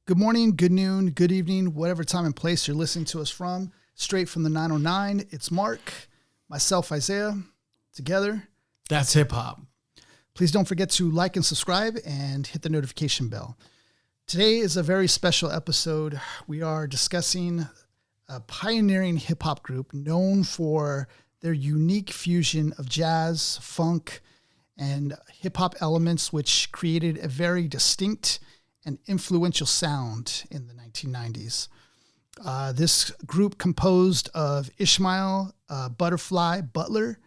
Good morning, good noon, good evening, whatever time and place you're listening to us from. Straight from the 909, it's Mark, myself, Isaiah, together. That's hip hop. Please don't forget to like and subscribe and hit the notification bell. Today is a very special episode. We are discussing a pioneering hip hop group known for their unique fusion of jazz, funk, and hip hop elements, which created a very distinct and influential sound in the 1990s. This group composed of Ishmael, Butler,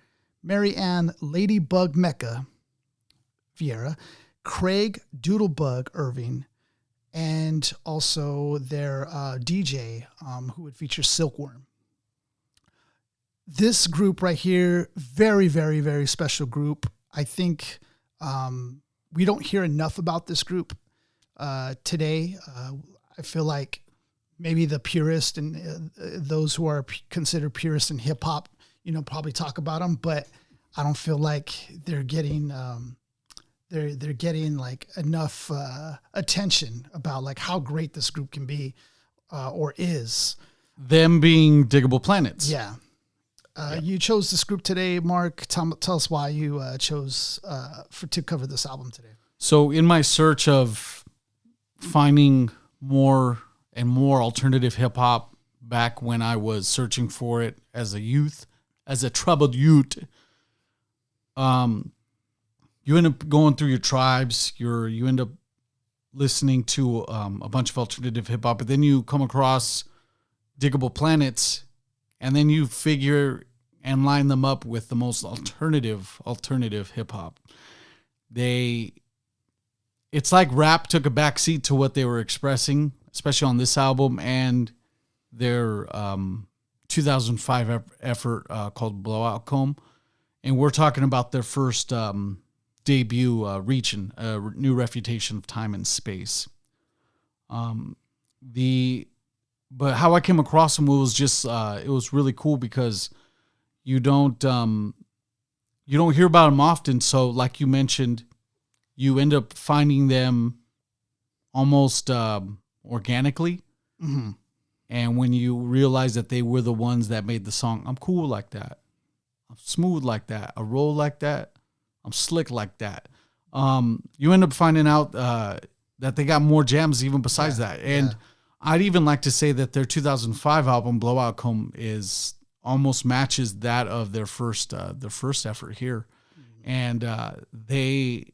Maryann, Ladybug Mecca, Vieira, Craig Doodlebug Irving, and also their DJ, who would feature Silkworm. This group right here, very, very, very special group. I think we don't hear enough about this group today. I feel like maybe the purist and those who are considered purists in hip hop, probably talk about them, but I don't feel like they're getting they're getting like enough attention about like how great this group can be or is. Them being Digable Planets. Yeah. You chose this group today, Mark. Tell us why you chose to cover this album today. So in my search of finding more and more alternative hip hop back when I was searching for it as a youth, as a troubled youth, you end up going through your tribes. You end up listening to a bunch of alternative hip hop, but then you come across Digable Planets, and then you figure and line them up with the most alternative hip hop. It's like rap took a backseat to what they were expressing, especially on this album and their 2005 effort called Blowout Comb. And we're talking about their first debut, Reachin, a new refutation of time and space. But how I came across them was just it was really cool because you don't hear about them often. So, like you mentioned, you end up finding them almost organically. Mm-hmm. And when you realize that they were the ones that made the song, I'm cool like that, I'm smooth like that, I roll like that, I'm slick like that. You end up finding out that they got more jams even besides that. And I'd even like to say that their 2005 album, Blowout Comb, almost matches that of their first effort here. Mm-hmm. And they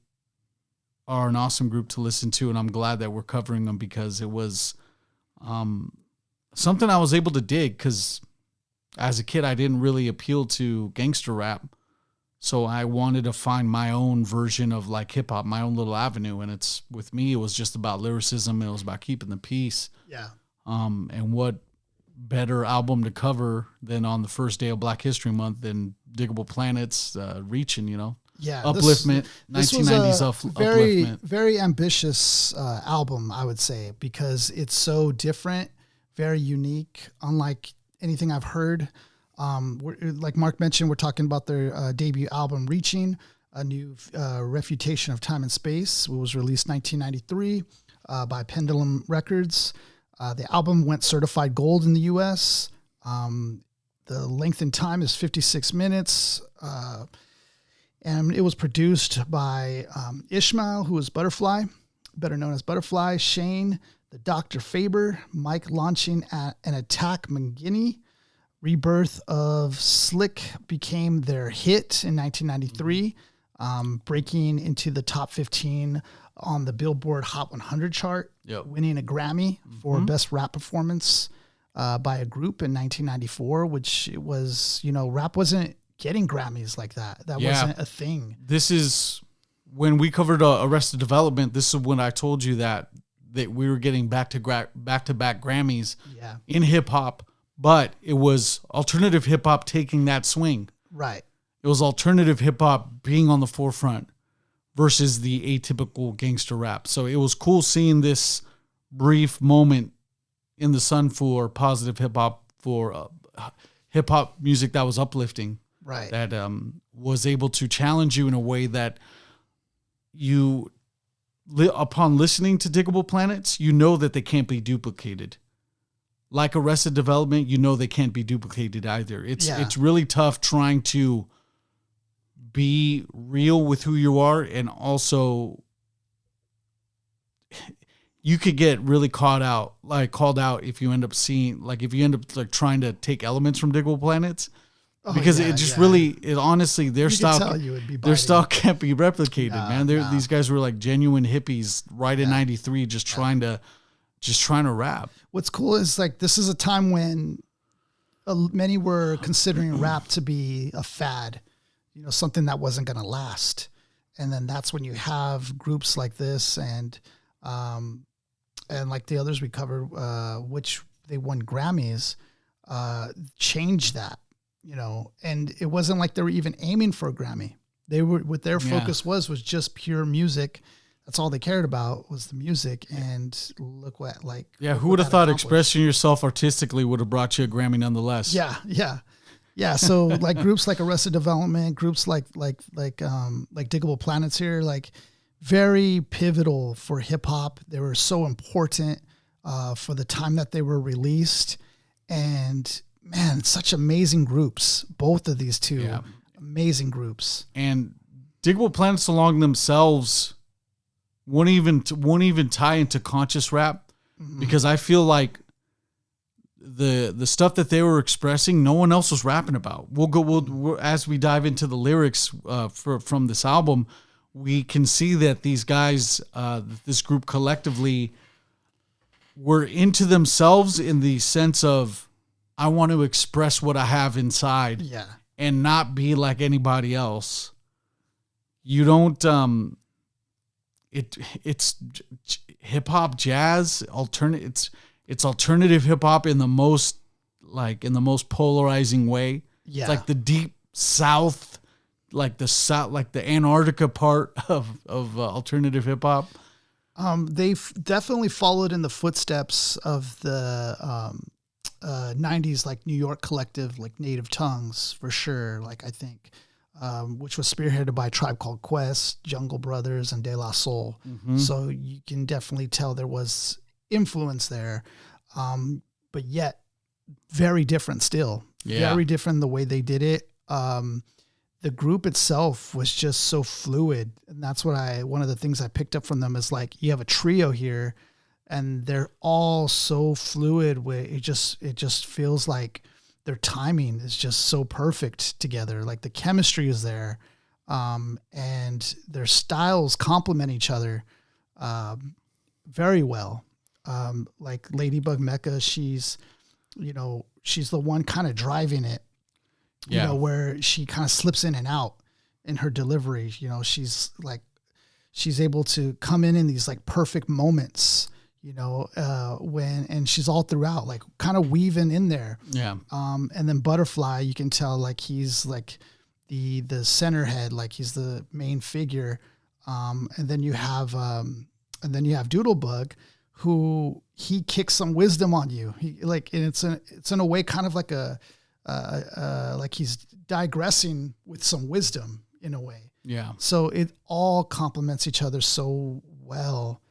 are an awesome group to listen to, and I'm glad that we're covering them because it was something I was able to dig because as a kid, I didn't really appeal to gangster rap. So I wanted to find my own version of like hip hop, my own little avenue. And with me, it was just about lyricism. It was about keeping the peace. Yeah. And what better album to cover than on the first day of Black History Month than Digable Planets, Reachin, Yeah. Upliftment, this 1990s was a very, upliftment. very ambitious album, I would say, because it's so different, very unique, unlike anything I've heard. Like Mark mentioned, we're talking about their debut album, Reachin, a new refutation of time and space. It was released 1993 by Pendulum Records. The album went certified gold in the U.S. The length and time is 56 minutes. And it was produced by Ishmael, who is Butterfly, better known as Butterfly, Shane, the Dr. Faber, Mike launching at an Attack McGinney. Rebirth of Slick became their hit in 1993, breaking into the top 15 on the Billboard Hot 100 chart, winning a Grammy for Best Rap Performance by a group in 1994, which it was, rap wasn't getting Grammys like that. That wasn't a thing. This is when we covered Arrested Development. This is when I told you that we were getting back-to-back Grammys in hip-hop, but it was alternative hip-hop taking that swing. Right. It was alternative hip-hop being on the forefront versus the atypical gangster rap. So it was cool seeing this brief moment in the sun for positive hip-hop, for hip-hop music that was uplifting. Right. That was able to challenge you in a way that you upon listening to Digable Planets, you know that they can't be duplicated. Like Arrested Development, you know they can't be duplicated either. It's really tough trying to be real with who you are, and also you could get really called out if you end up trying to take elements from Digable Planets. Because honestly, their style can't be replicated, man. These guys were like genuine hippies right in '93, just trying to rap. What's cool is like this is a time when many were considering rap to be a fad, something that wasn't going to last, and then that's when you have groups like this and like the others we covered, which they won Grammys, changed that. And it wasn't like they were even aiming for a Grammy. They were, what their focus was just pure music. That's all they cared about was the music. And look what, who would have thought expressing yourself artistically would have brought you a Grammy nonetheless? Yeah. So like groups like Arrested Development, groups like Digable Planets here, like very pivotal for hip hop. They were so important for the time that they were released. And man, such amazing groups. Both of these two, amazing groups. And Digable Planets along themselves won't even tie into conscious rap, because I feel like the stuff that they were expressing, no one else was rapping about. We'll as we dive into the lyrics from this album, we can see that these guys, this group collectively, were into themselves in the sense of, I want to express what I have inside and not be like anybody else. You don't, it's hip hop, jazz, it's alternative hip hop in the most polarizing way. Yeah. It's like the deep South, like the Antarctica part of alternative hip hop. They've definitely followed in the footsteps of the, 90s, like New York collective, like Native Tongues, for sure. Like, I think, which was spearheaded by a Tribe Called Quest, Jungle Brothers, and De La Soul. Mm-hmm. So you can definitely tell there was influence there, but yet very different still. Very different the way they did it. The group itself was just so fluid. And that's one of the things I picked up from them is like, you have a trio here, and they're all so fluid where it just feels like their timing is just so perfect together. Like the chemistry is there, and their styles complement each other very well. Like Ladybug Mecca, she's the one kind of driving it, where she kind of slips in and out in her delivery. She's able to come in these like perfect moments, and she's all throughout, like kind of weaving in there. Yeah. And then Butterfly, you can tell like he's like the center head, like he's the main figure. And then you have Doodlebug, who he kicks some wisdom on you. He and it's in a way kind of like like he's digressing with some wisdom in a way. Yeah. So it all complements each other so well.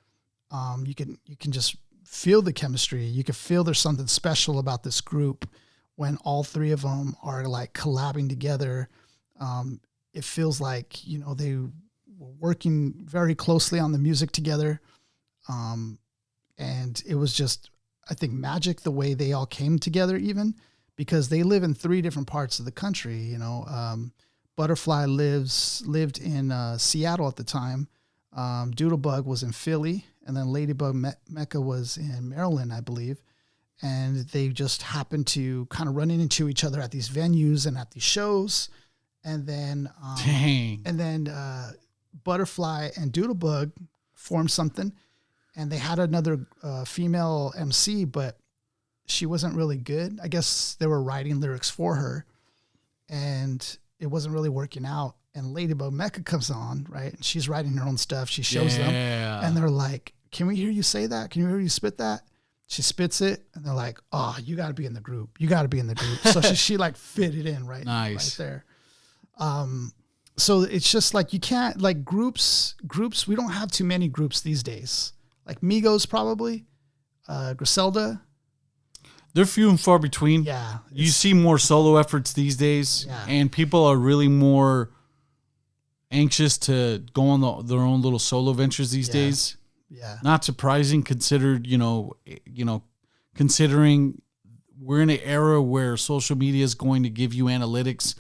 You can just feel the chemistry. You can feel there's something special about this group when all three of them are like collabing together. It feels like, they were working very closely on the music together. And it was just, I think, magic the way they all came together, even because they live in 3 different parts of the country. Butterfly lived in Seattle at the time. Doodlebug was in Philly, and then Ladybug Mecca was in Maryland, I believe. And they just happened to kind of run into each other at these venues and at these shows. And then, Butterfly and Doodlebug formed something, and they had another female MC, but she wasn't really good. I guess they were writing lyrics for her, and it wasn't really working out. And Ladybug Mecca comes on, right? And she's writing her own stuff. She shows them, and they're like, "Can we hear you say that? Can you hear you spit that?" She spits it, and they're like, "Oh, you got to be in the group. You got to be in the group." So she like fit it in right there. So it's just like you can't like groups. We don't have too many groups these days. Like Migos probably, Griselda. They're few and far between. Yeah, you see more solo efforts these days, and people are really more anxious to go on their own little solo ventures these days. Yeah, not surprising, considered considering we're in an era where social media is going to give you analytics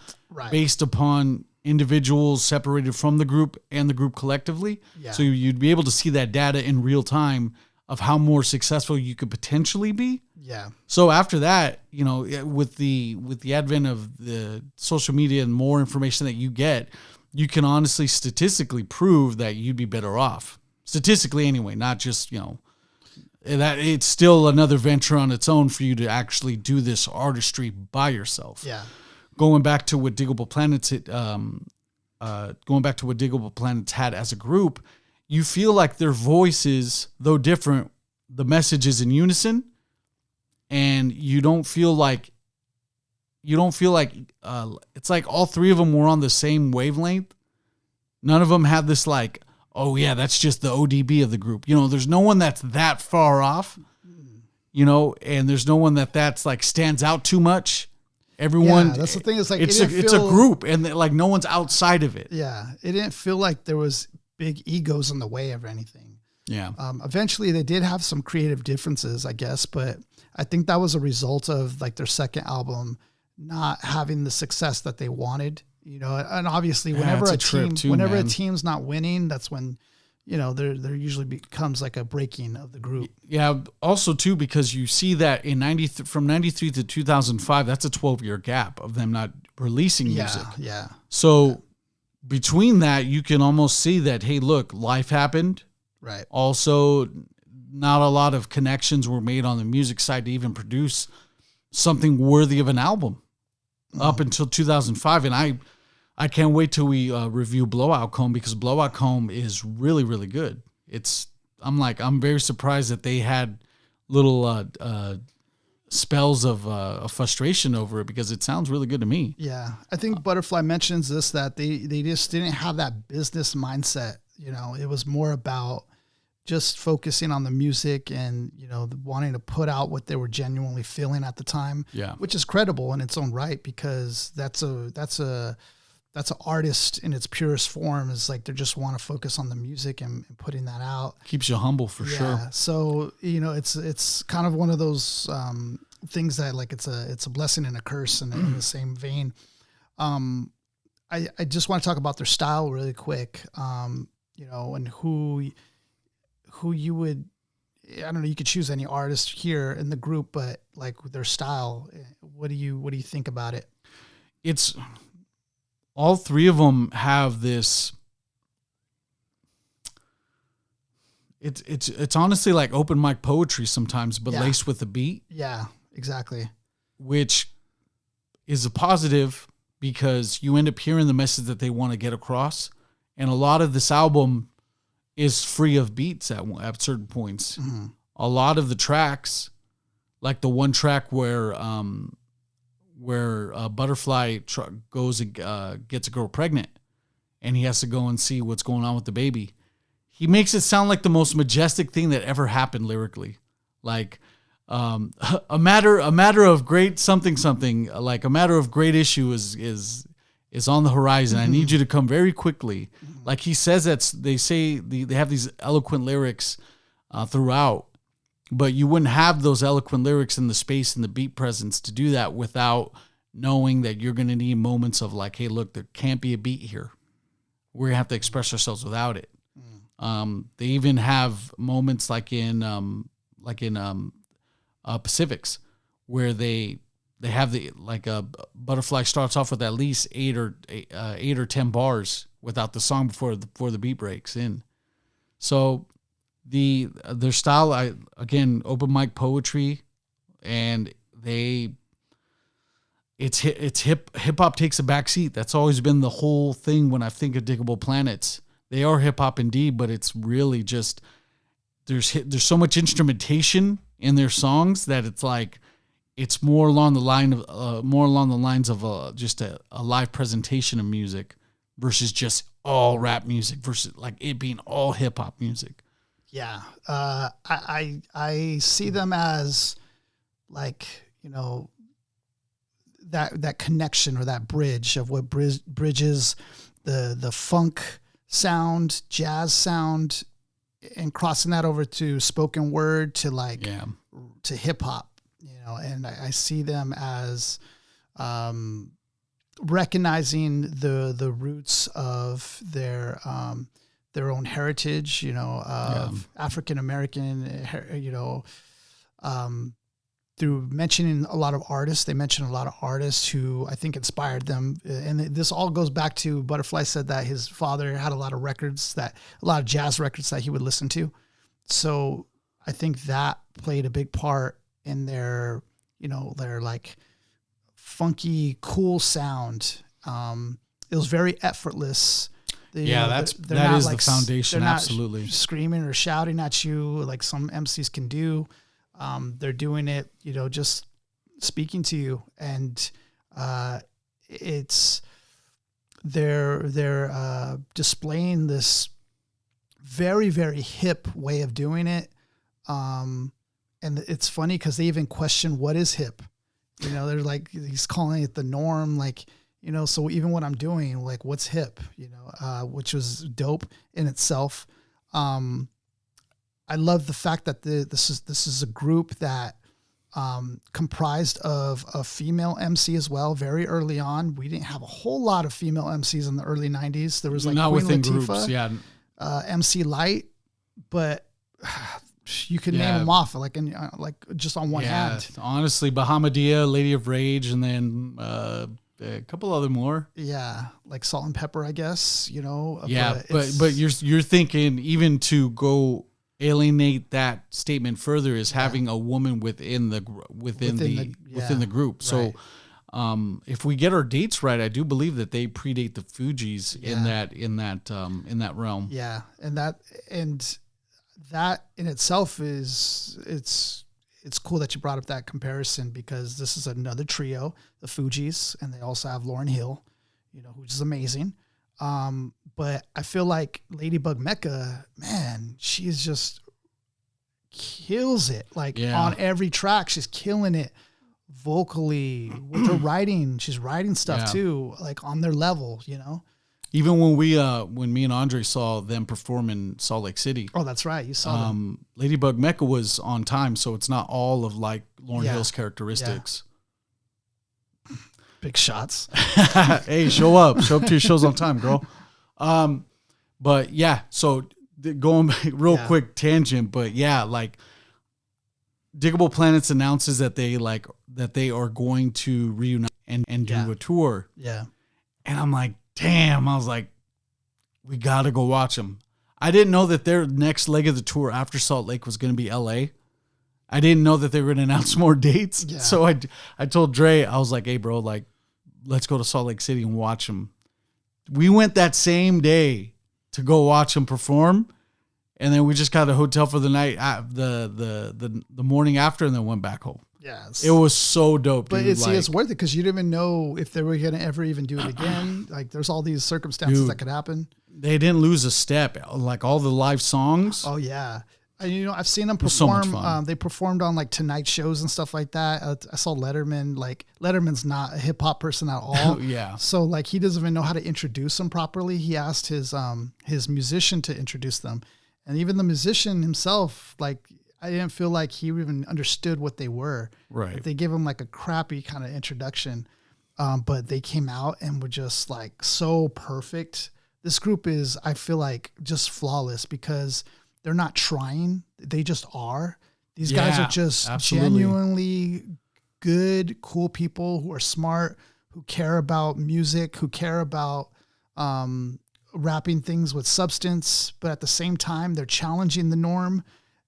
based upon individuals separated from the group and the group collectively. Yeah. So you'd be able to see that data in real time of how more successful you could potentially be. Yeah. So after that, with the advent of the social media and more information that you get, you can honestly statistically prove that you'd be better off. Statistically anyway, not just, that it's still another venture on its own for you to actually do this artistry by yourself. Yeah. Going back to what Digable Planets had as a group, you feel like their voices, though different, the message is in unison, and you don't feel like it's like all three of them were on the same wavelength. None of them had this like, oh yeah, that's just the ODB of the group. There's no one that's that far off, and there's no one that's like stands out too much. Everyone, that's the thing. It's like it's a group, and like no one's outside of it. Yeah, it didn't feel like there was big egos in the way of anything. Yeah. Eventually, they did have some creative differences, I guess, but I think that was a result of like their second album not having the success that they wanted. And obviously, whenever a team's not winning, that's when there usually becomes like a breaking of the group. Yeah. Also, too, because you see that from 93 to 2005, that's a 12-year gap of them not releasing music. Yeah. So between that, you can almost see that, hey, look, life happened. Right. Also, not a lot of connections were made on the music side to even produce something worthy of an album up until 2005. And I can't wait till we review Blowout Comb, because Blowout Comb is really, really good. I'm very surprised that they had little spells of frustration over it, because it sounds really good to me. Yeah. I think Butterfly mentions this, that they just didn't have that business mindset. It was more about just focusing on the music and, wanting to put out what they were genuinely feeling at the time. Yeah. Which is credible in its own right, because that's an artist in its purest form. Is like, they just want to focus on the music and putting that out. Keeps you humble for sure. So, it's kind of one of those things that like, it's a blessing and a curse in the same vein. I just want to talk about their style really quick. And who you would, I don't know, you could choose any artist here in the group, but like their style, what do you think about it? It's all three of them have this. It's honestly like open mic poetry sometimes, but laced with a beat. Yeah, exactly. Which is a positive, because you end up hearing the message that they want to get across. And a lot of this album is free of beats at certain points. Mm-hmm. A lot of the tracks, like the one track where Butterfly goes and gets a girl pregnant, and he has to go and see what's going on with the baby. He makes it sound like the most majestic thing that ever happened lyrically, like a matter of great something, like a matter of great issue is on the horizon. Mm-hmm. I need you to come very quickly. Mm-hmm. Like he says that they have these eloquent lyrics throughout, but you wouldn't have those eloquent lyrics in the space and the beat presence to do that without knowing that you're going to need moments of like, hey, look, there can't be a beat here. We're going to have to express ourselves without it. Mm. They even have moments like in Pacifics, where they have Butterfly starts off with at least 8 or 10 bars without the song before the beat breaks in. So their style, open mic poetry, and it's hip hop takes a backseat. That's always been the whole thing when I think of Digable Planets. They are hip hop indeed, but it's really just there's so much instrumentation in their songs that it's like it's more along the lines of just a live presentation of music versus just all rap music versus like it being all hip hop music. Yeah. I see them as like, you know, that connection or that bridge of what bridges the funk sound, jazz sound, and crossing that over to spoken word to like to hip hop, you know. And I see them as recognizing the roots of their own heritage, you know, of African American, you know, through mentioning a lot of artists. They mentioned a lot of artists who I think inspired them. And this all goes back to Butterfly said that his father had a lot of jazz records that he would listen to. So I think that played a big part in their, you know, their like funky, cool sound. It was very effortless. That is the foundation. Absolutely. Screaming or shouting at you like some MCs can do. They're doing it, you know, just speaking to you, and they're displaying this very, very hip way of doing it. And it's funny because they even question what is hip. You know, they're like, he's calling it the norm, like, you know, so even what I'm doing, like, what's hip, you know, which was dope in itself. I love the fact that this is a group that comprised of a female MC as well. Very early on, we didn't have a whole lot of female MCs in the early 90s. There was like not Queen within Latifah, groups, MC Light, but you could name them off like just on one hand. Honestly, Bahamadia, Lady of Rage, and then a couple other more. Yeah, like Salt and Pepper, I guess. You know. Yeah, but you're thinking even to go alienate that statement further is having a woman within the group. So if we get our dates right, I do believe that they predate the Fugees in that realm. Yeah, and that in itself is it's cool that you brought up that comparison, because this is another trio, the Fugees, and they also have Lauryn Hill, you know, which is amazing. But I feel like Ladybug Mecca, man, she's just kills it. Like on every track, she's killing it vocally with her writing. She's writing stuff too, like on their level, you know. Even when me and Andre saw them perform in Salt Lake City. Oh, that's right. You saw them. Ladybug Mecca was on time, so it's not all of like Lauryn Hill's characteristics. Yeah. Big shots. Hey, show up to your shows on time, girl. But yeah, so going back, real quick tangent, but yeah, like Digable Planets announces that they are going to reunite and do a tour. Yeah. And I'm like, damn, I was like, we got to go watch them. I didn't know that their next leg of the tour after Salt Lake was going to be LA. I didn't know that they were going to announce more dates. Yeah. So I told Dre, I was like, hey bro, like, let's go to Salt Lake City and watch them. We went that same day to go watch them perform. And then we just got a hotel for the night, the morning after, and then went back home. Yeah, it was so dope. But dude. It's worth it because you didn't even know if they were going to ever even do it again. Like, there's all these circumstances that could happen. They didn't lose a step. Like all the live songs. Oh yeah, you know, I've seen them perform. So much fun. They performed on like Tonight shows and stuff like that. I saw Letterman. Like, Letterman's not a hip hop person at all. Yeah. So like, he doesn't even know how to introduce them properly. He asked his musician to introduce them, and even the musician himself, like, I didn't feel like he even understood what they were. Right. Like, they gave him like a crappy kind of introduction, but they came out and were just like so perfect. This group is, I feel like, just flawless because they're not trying. They just are. These guys are just genuinely good, cool people who are smart, who care about music, who care about wrapping things with substance. But at the same time, they're challenging the norm.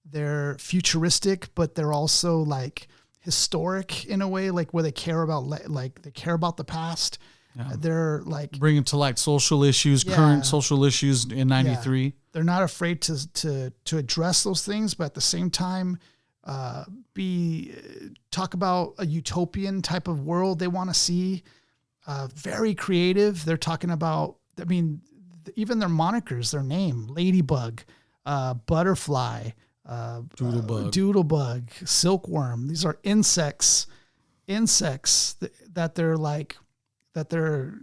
They're futuristic, but they're also like historic in a way, like where they care about, like they care about the past. Yeah. They're like bringing to light social issues, current social issues in '93. Yeah. They're not afraid to address those things, but at the same time, talk about a utopian type of world they want to see. Very creative. They're talking about I mean, even their monikers, their name, Ladybug, Butterfly, Doodlebug, Silkworm. These are insects that they're like, that they're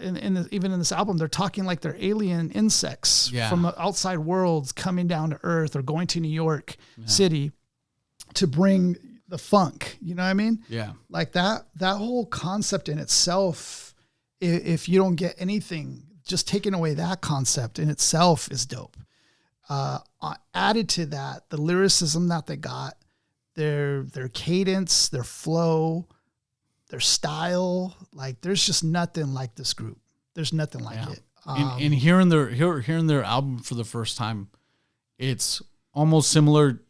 even in this album, they're talking like they're alien insects from outside worlds coming down to Earth or going to New York City to bring the funk. You know what I mean? Yeah. Like that whole concept in itself, if you don't get anything, just taking away that concept in itself is dope. Added to that, the lyricism that they got, their cadence, their flow, their style, like there's just nothing like this group. There's nothing like it. And hearing their album for the first time, it's almost similar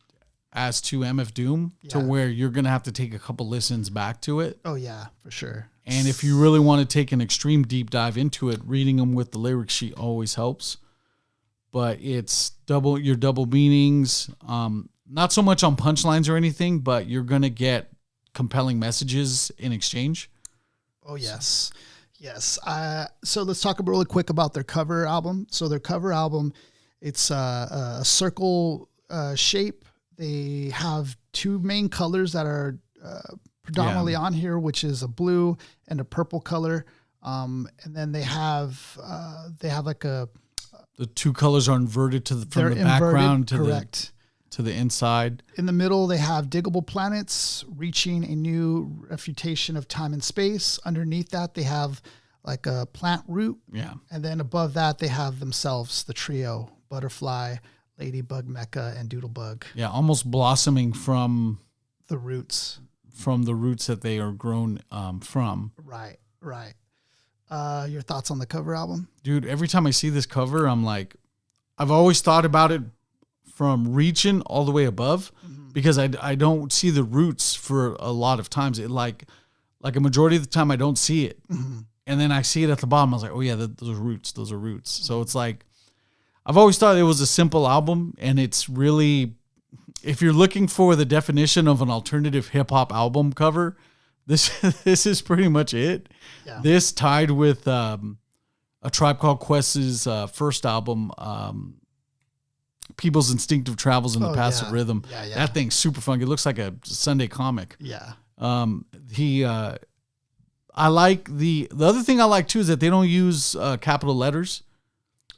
as to MF Doom, to where you're gonna have to take a couple listens back to it. Oh yeah, for sure. And if you really want to take an extreme deep dive into it, reading them with the lyric sheet always helps. But it's your double meanings, not so much on punchlines or anything, but you're gonna get compelling messages in exchange. Oh yes. Yes. So let's talk really quick about their cover album. So their cover album, it's a circle shape. They have two main colors that are predominantly on here, which is a blue and a purple color. And then they have like the two colors are inverted from the background to the inside. In the middle, they have Digable Planets, reaching a new refutation of time and space. Underneath that, they have like a plant root. Yeah. And then above that, they have themselves, the trio, Butterfly, Ladybug Mecca, and Doodlebug. Yeah, almost blossoming from the roots. From the roots that they are grown from. Right. Your thoughts on the cover album? Dude, every time I see this cover, I'm like, I've always thought about it from Reachin all the way above, because I don't see the roots for a lot of times. It like a majority of the time I don't see it. And then I see it at the bottom. I was like, oh yeah, those are roots. So it's like, I've always thought it was a simple album, and it's really, if you're looking for the definition of an alternative hip hop album cover, this is pretty much it. Yeah. This tied with A Tribe Called Quest's first album, People's Instinctive Travels in the Passive Rhythm. Yeah. That thing's super funky. It looks like a Sunday comic. Yeah. I like the other thing I like too is that they don't use capital letters.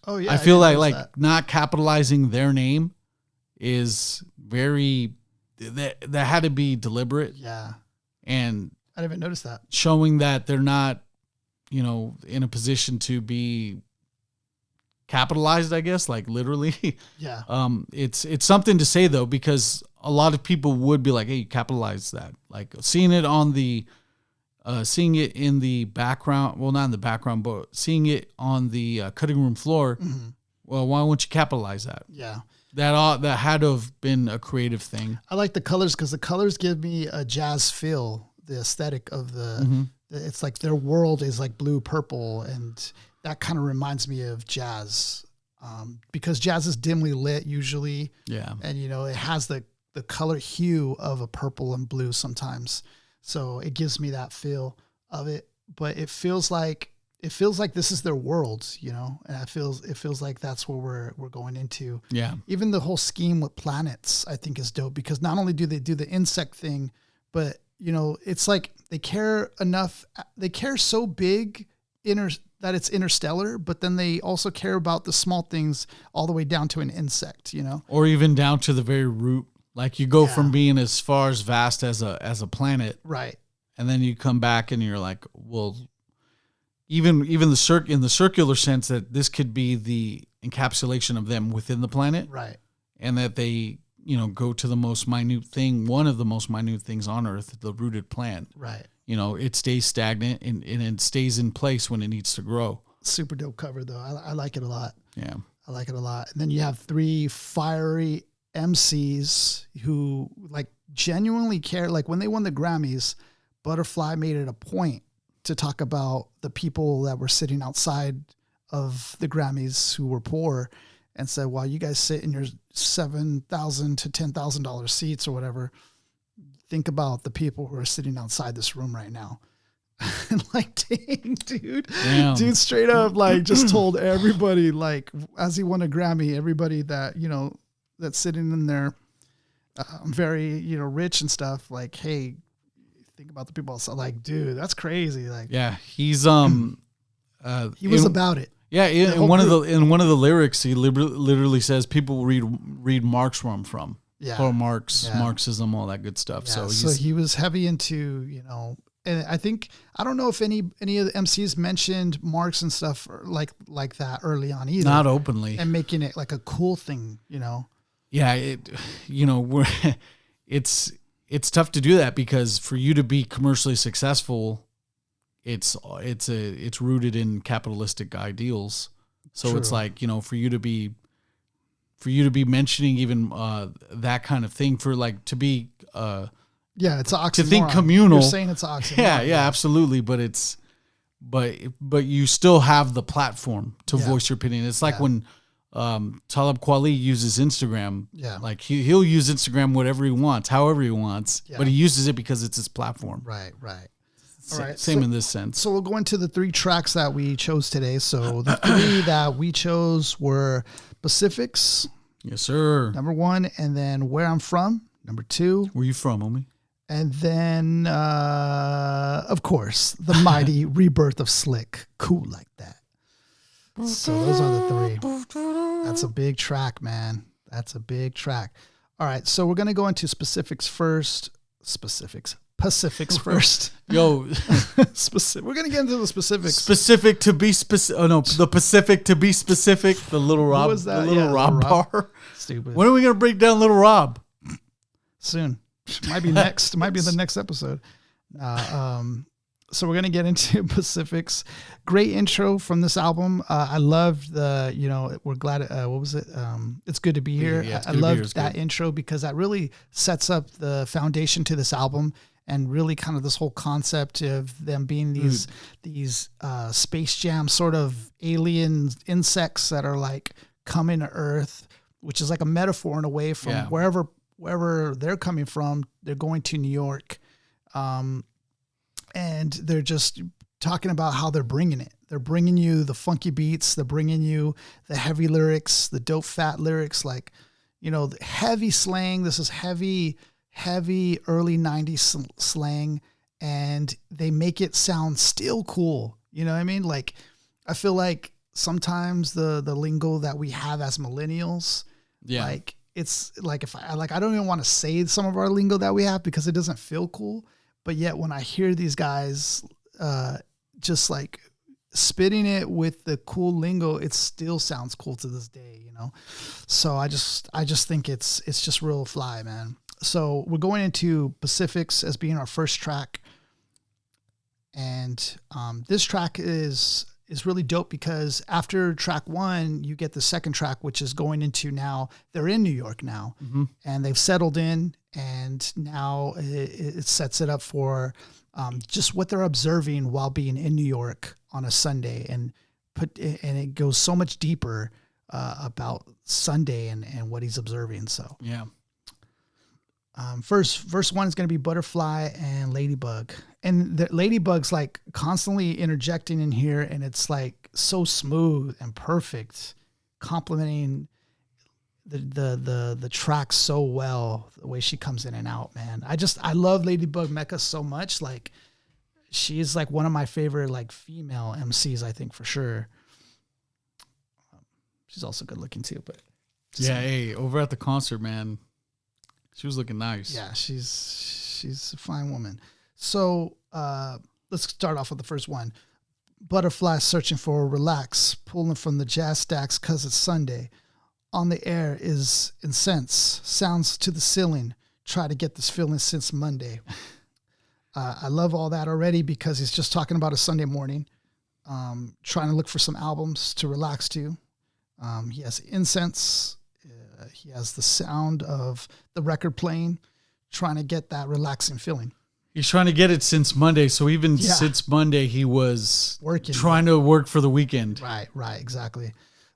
Oh yeah. I feel like not capitalizing their name is very, that had to be deliberate. Yeah. And I didn't even notice that. Showing that they're not, in a position to be capitalized, I guess, like literally. Yeah. It's something to say though, because a lot of people would be like, hey, you capitalize that. Like seeing it in the background, well, not in the background, but seeing it on the cutting room floor. Well, why won't you capitalize that? Yeah. That had to have been a creative thing. I like the colors because the colors give me a jazz feel. The aesthetic of it's like their world is like blue, purple, and that kind of reminds me of jazz, because jazz is dimly lit usually. Yeah. And, it has the color hue of a purple and blue sometimes. So it gives me that feel of it, but it feels like this is their world, and it feels like that's where we're going into. Yeah. Even the whole scheme with planets, I think, is dope, because not only do they do the insect thing, but it's like they care so big that it's interstellar, but then they also care about the small things all the way down to an insect, or even down to the very root. Like you go from being as far as vast as a planet, right? And then you come back and you're like, well, even in the circular sense that this could be the encapsulation of them within the planet, right? And that they go to the most minute thing, one of the most minute things on Earth, the rooted plant, right? It stays stagnant and it stays in place when it needs to grow. Super dope cover though. I like it a lot. Yeah, I like it a lot. And then you have three fiery MCs who like genuinely care. Like when they won the Grammys, Butterfly made it a point to talk about the people that were sitting outside of the Grammys who were poor, and said, while you guys sit in your $7,000 to $10,000 seats or whatever, think about the people who are sitting outside this room right now. And like, dang, dude. Damn. Dude straight up like just told everybody, like, as he won a Grammy, everybody that, you know, that's sitting in there very, you know, rich and stuff, like, hey, think about the people. So like, dude, that's crazy. Like, Yeah, he's he was about it. Yeah, in one of the lyrics, he literally says people read Marx where I'm from. Yeah. Or Marxism, all that good stuff. Yeah, So he was heavy into, you know, and I don't know if any of the MCs mentioned Marx and stuff like that early on either. Not openly. And making it like a cool thing, you know. Yeah, it's tough to do that because for you to be commercially successful, it's rooted in capitalistic ideals. So True. It's like, you know, for you to be mentioning even that kind of thing, for like to be it's an oxymoron. To think communal. You're saying it's an oxymoron. Yeah, absolutely. But you still have the platform to voice your opinion. It's like when Talib Kweli uses Instagram. Yeah. Like he'll use Instagram whatever he wants, however he wants, but he uses it because it's his platform. Right. All right. Same in this sense. So we'll go into the 3 tracks that we chose today. So the 3 that we chose were Pacifics. Yes, sir. Number 1, and then Where I'm From. Number 2. Where you from, homie? And then, of course, the mighty Rebirth of Slick. Cool like that. So those are the 3. That's a big track, man. That's a big track. All right. So we're going to go into Pacifics first. Yo. We're going to get into the specifics. Specific to be specific. Oh, no. The Pacific to be specific. The Little Rob. What was that? The Little Rob bar. Stupid. When are we going to break down Little Rob? Soon. Might be next. Might be the next episode. So we're going to get into Pacifics. Great intro from this album. I loved we're glad. What was it? It's good to be here. Yeah, I loved that intro because that really sets up the foundation to this album and really kind of this whole concept of them being these Space Jam sort of alien insects that are like coming to Earth, which is like a metaphor in a way from wherever they're coming from. They're going to New York. And they're just talking about how they're bringing it. They're bringing you the funky beats. They're bringing you the heavy lyrics, the dope fat lyrics, like, you know, the heavy slang. This is heavy early 90s slang. And they make it sound still cool. You know what I mean? Like, I feel like sometimes the lingo that we have as millennials, like, it's like I don't even want to say some of our lingo that we have because it doesn't feel cool. But yet when I hear these guys just like spitting it with the cool lingo, it still sounds cool to this day, you know? So I just think it's just real fly, man. So we're going into Pacifics as being our first track. And this track is really dope because after track 1, you get the second track, which is going into now they're in New York now, and they've settled in, and now it sets it up for just what they're observing while being in New York on a Sunday, and it goes so much deeper about Sunday and what he's observing. So verse 1 is going to be Butterfly and Ladybug. And the Ladybug's like constantly interjecting in here, and it's like so smooth and perfect, complementing the track so well, the way she comes in and out, man. I love Ladybug Mecca so much. Like, she's like one of my favorite like female MCs, I think, for sure. She's also good looking too, but hey, over at the concert, man, she was looking nice. Yeah, she's a fine woman. So let's start off with the first one. Butterfly searching for relax, pulling from the jazz stacks 'cause it's Sunday. On the air is incense, sounds to the ceiling. Try to get this feeling since Monday. I love all that already because he's just talking about a Sunday morning, trying to look for some albums to relax to. He has incense. He has the sound of the record playing, trying to get that relaxing feeling. He's trying to get it since Monday. So even since Monday, he was trying to work for the weekend. Right, exactly.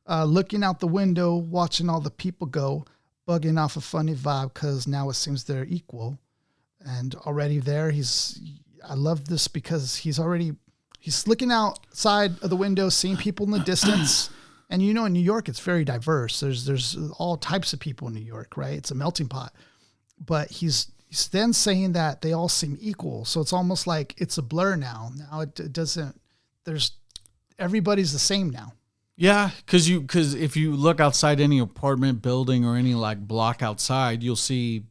Looking out the window, watching all the people go, bugging off a funny vibe because now it seems they're equal. And already there, he's I love this because he's looking outside of the window, seeing people in the distance. And in New York, it's very diverse. There's all types of people in New York, right? It's a melting pot. But he's then saying that they all seem equal. So it's almost like it's a blur now. Now it doesn't, everybody's the same now. Yeah, because if you look outside any apartment building or any like block outside, you'll see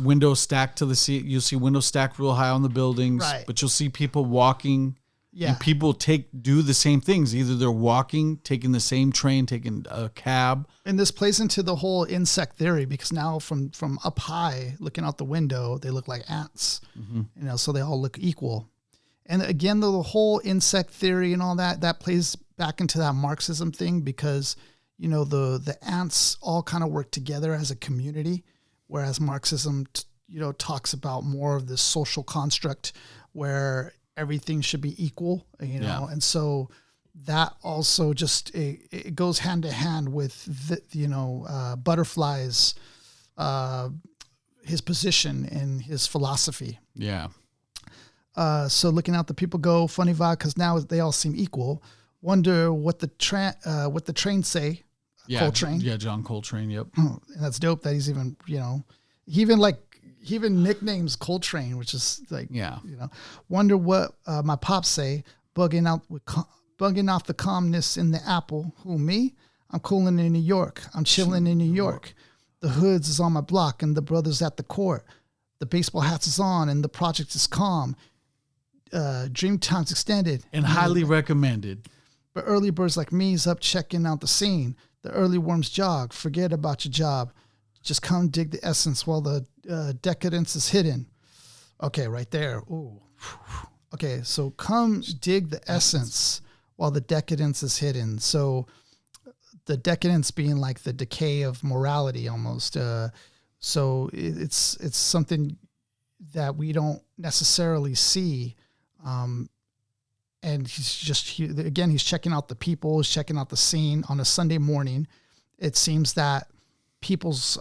windows stacked to the sea. You'll see windows stacked real high on the buildings, right. But you'll see people walking. Yeah, and people do the same things. Either they're walking, taking the same train, taking a cab. And this plays into the whole insect theory because now from up high, looking out the window, they look like ants. Mm-hmm. So they all look equal. And again, the whole insect theory and all that plays back into that Marxism thing because, the ants all kind of work together as a community, whereas Marxism, talks about more of this social construct where everything should be equal, and so that also just it goes hand to hand with Butterfly's his position and his philosophy. Yeah. So looking out the people go, funny vibe because now they all seem equal. Wonder what the train say. Yeah, Coltrane. Yeah, John Coltrane. Yep. And that's dope that he's even he even nicknames Coltrane, which is like Wonder what my pops say. Bugging off the calmness in the apple. Who me? I'm cooling in New York. I'm chilling in New York. The hoods is on my block and the brothers at the court. The baseball hats is on and the project is calm. Dream time's extended. And highly recommended. But early birds like me's up checking out the scene. The early worms jog. Forget about your job. Just come dig the essence while the decadence is hidden. Okay, right there. Ooh. Okay, so come dig the essence while the decadence is hidden. So the decadence being like the decay of morality almost. So it's something that we don't necessarily see. And he's checking out the people, he's checking out the scene on a Sunday morning. It seems that people's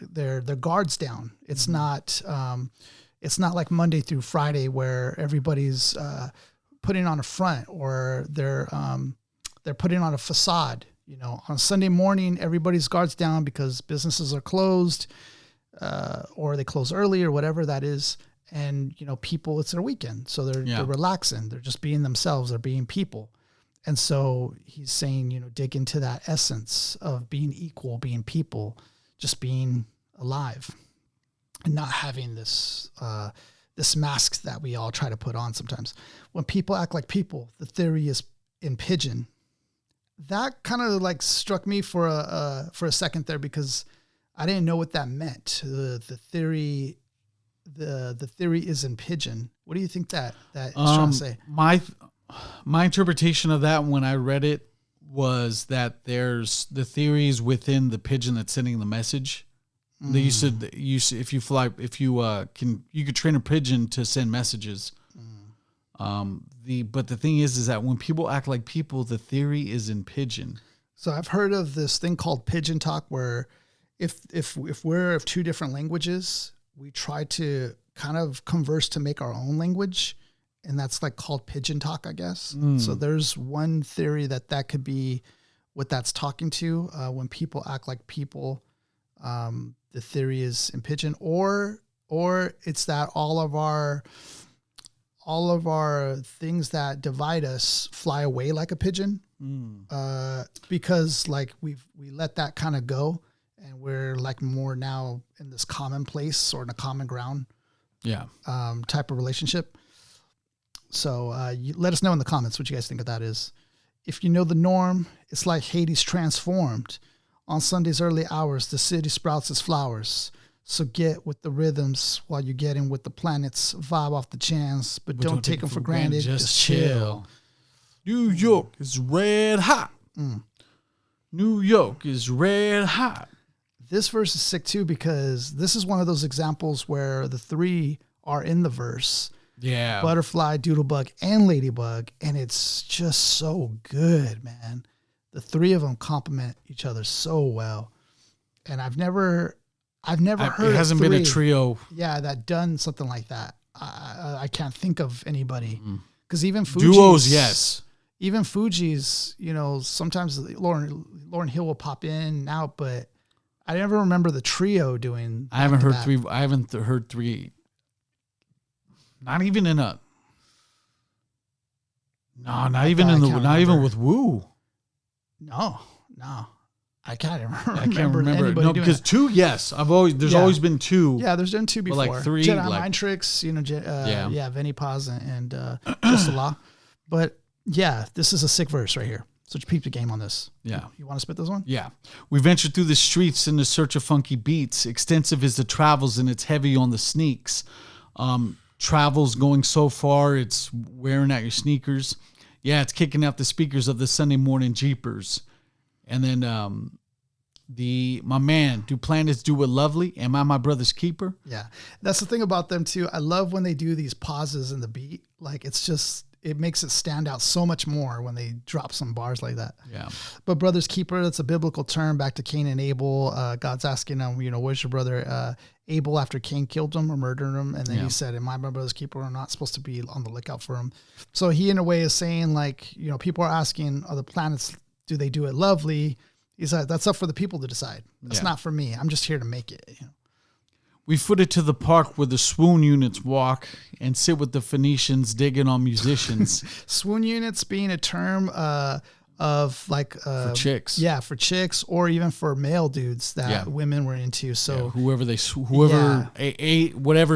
their guards down. It's not like Monday through Friday where everybody's putting on a front or they're putting on a facade. On Sunday morning, everybody's guards down because businesses are closed or they close early or whatever that is. And, people, it's their weekend. So they're relaxing. They're just being themselves. They're being people. And so he's saying, dig into that essence of being equal, being people, just being alive and not having this mask that we all try to put on sometimes. When people act like people, the theory is in pigeon. That kind of like struck me for a second there because I didn't know what that meant. The theory is in pigeon. What do you think that is trying to say? My interpretation of that when I read it was that there's the theories within the pigeon that's sending the message. They used to if you could train a pigeon to send messages. But the thing is that when people act like people, the theory is in pigeon. So I've heard of this thing called pigeon talk, where if we're of two different languages, we try to kind of converse to make our own language, and that's like called pigeon talk, I guess. So there's one theory that could be what that's talking to. When people act like people, the theory is in pigeon, or it's that all of our things that divide us fly away like a pigeon, because like we let that kind of go, and we're like more now in this commonplace or in a common ground, type of relationship. So let us know in the comments what you guys think of that is. If you know the norm, it's like Hades transformed. On Sunday's early hours, the city sprouts its flowers. So get with the rhythms while you're getting with the planets. Vibe off the chance, but don't take them for granted. Just chill. New York is red hot. New York is red hot. This verse is sick too, because this is one of those examples where the three are in the verse. Yeah. Butterfly, Doodlebug, and Ladybug. And it's just so good, man. The three of them complement each other so well. And I've never heard it hasn't been a trio. Yeah, that done something like that. I can't think of anybody because even Fuji's, duos, yes. Even Fuji's, you know, sometimes Lauryn Hill will pop in and out, but I never remember the trio doing. I haven't heard three. I haven't heard three. Not even in a. No, not even with Woo. No. I can't remember. I can't remember. No, because two, yes. There's always been two. Yeah, there's been two before. But like three. Jedi Mind Tricks, you know, Vinnie Paz and Just Allah. But yeah, this is a sick verse right here. So peep the game on this. Yeah. You want to spit this one? Yeah. We venture through the streets in the search of funky beats. Extensive is the travels and it's heavy on the sneaks. Travels going so far, it's wearing out your sneakers. Yeah, it's kicking out the speakers of the Sunday morning Jeepers. And then my man, do planets do it lovely? Am I my brother's keeper? Yeah. That's the thing about them too. I love when they do these pauses in the beat. Like it makes it stand out so much more when they drop some bars like that. Yeah. But brother's keeper, that's a biblical term back to Cain and Abel. God's asking him, you know, where's your brother Abel after Cain killed him or murdered him? And then he said, am I my brother's keeper? I'm not supposed to be on the lookout for him. So he, in a way, is saying, like, you know, people are asking, are the planets, do they do it lovely? He's like, that's up for the people to decide. That's not for me. I'm just here to make it. You know? We footed to the park where the swoon units walk and sit with the Phoenicians digging on musicians. Swoon units being a term of like for chicks. Yeah, for chicks or even for male dudes that women were into. So whatever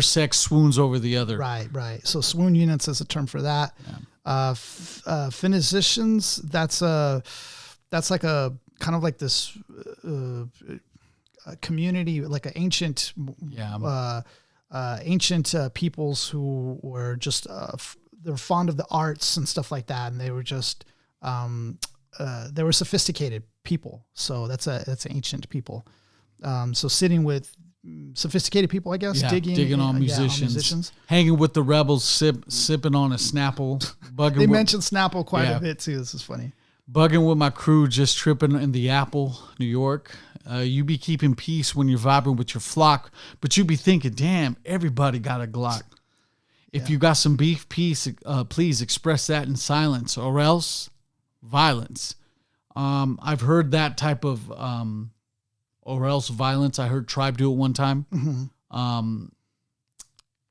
sex swoons over the other. Right. So swoon units is a term for that. Yeah. Phoenicians, that's like a kind of like this community, like an ancient peoples who were just they're fond of the arts and stuff like that, and they were just they were sophisticated people. So that's ancient people. So sitting with sophisticated people, I guess, digging on musicians, hanging with the rebels, sipping on a Snapple. They mentioned Snapple quite a bit too. This is funny. Bugging with my crew, just tripping in the Apple, New York. You be keeping peace when you're vibing with your flock, but you be thinking, damn, everybody got a Glock. If you got some beef, please express that in silence or else violence. I've heard that type of or else violence. I heard Tribe do it one time. Mm-hmm.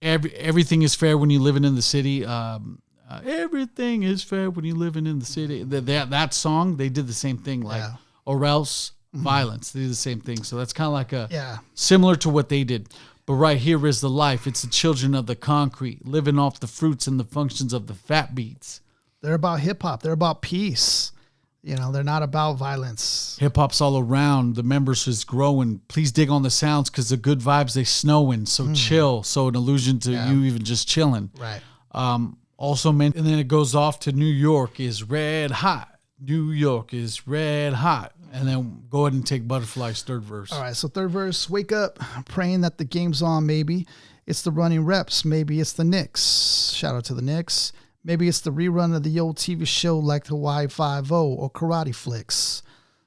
Everything is fair when you're living in the city. Everything is fair when you're living in the city. That song, they did the same thing, or else violence. They did the same thing. So that's kind of like similar to what they did. But right here is the life. It's the children of the concrete, living off the fruits and the functions of the fat beats. They're about hip hop. They're about peace. You know, they're not about violence. Hip hop's all around. The members is growing. Please dig on the sounds because the good vibes, they snowing. So chill. So an allusion to you even just chilling. Right. Also meant, and then it goes off to New York is red hot. New York is red hot. And then go ahead and take Butterfly's third verse. All right, so third verse, wake up, praying that the game's on, maybe. It's the running reps. Maybe it's the Knicks. Shout out to the Knicks. Maybe it's the rerun of the old TV show like Hawaii Five-0 or Karate Flicks.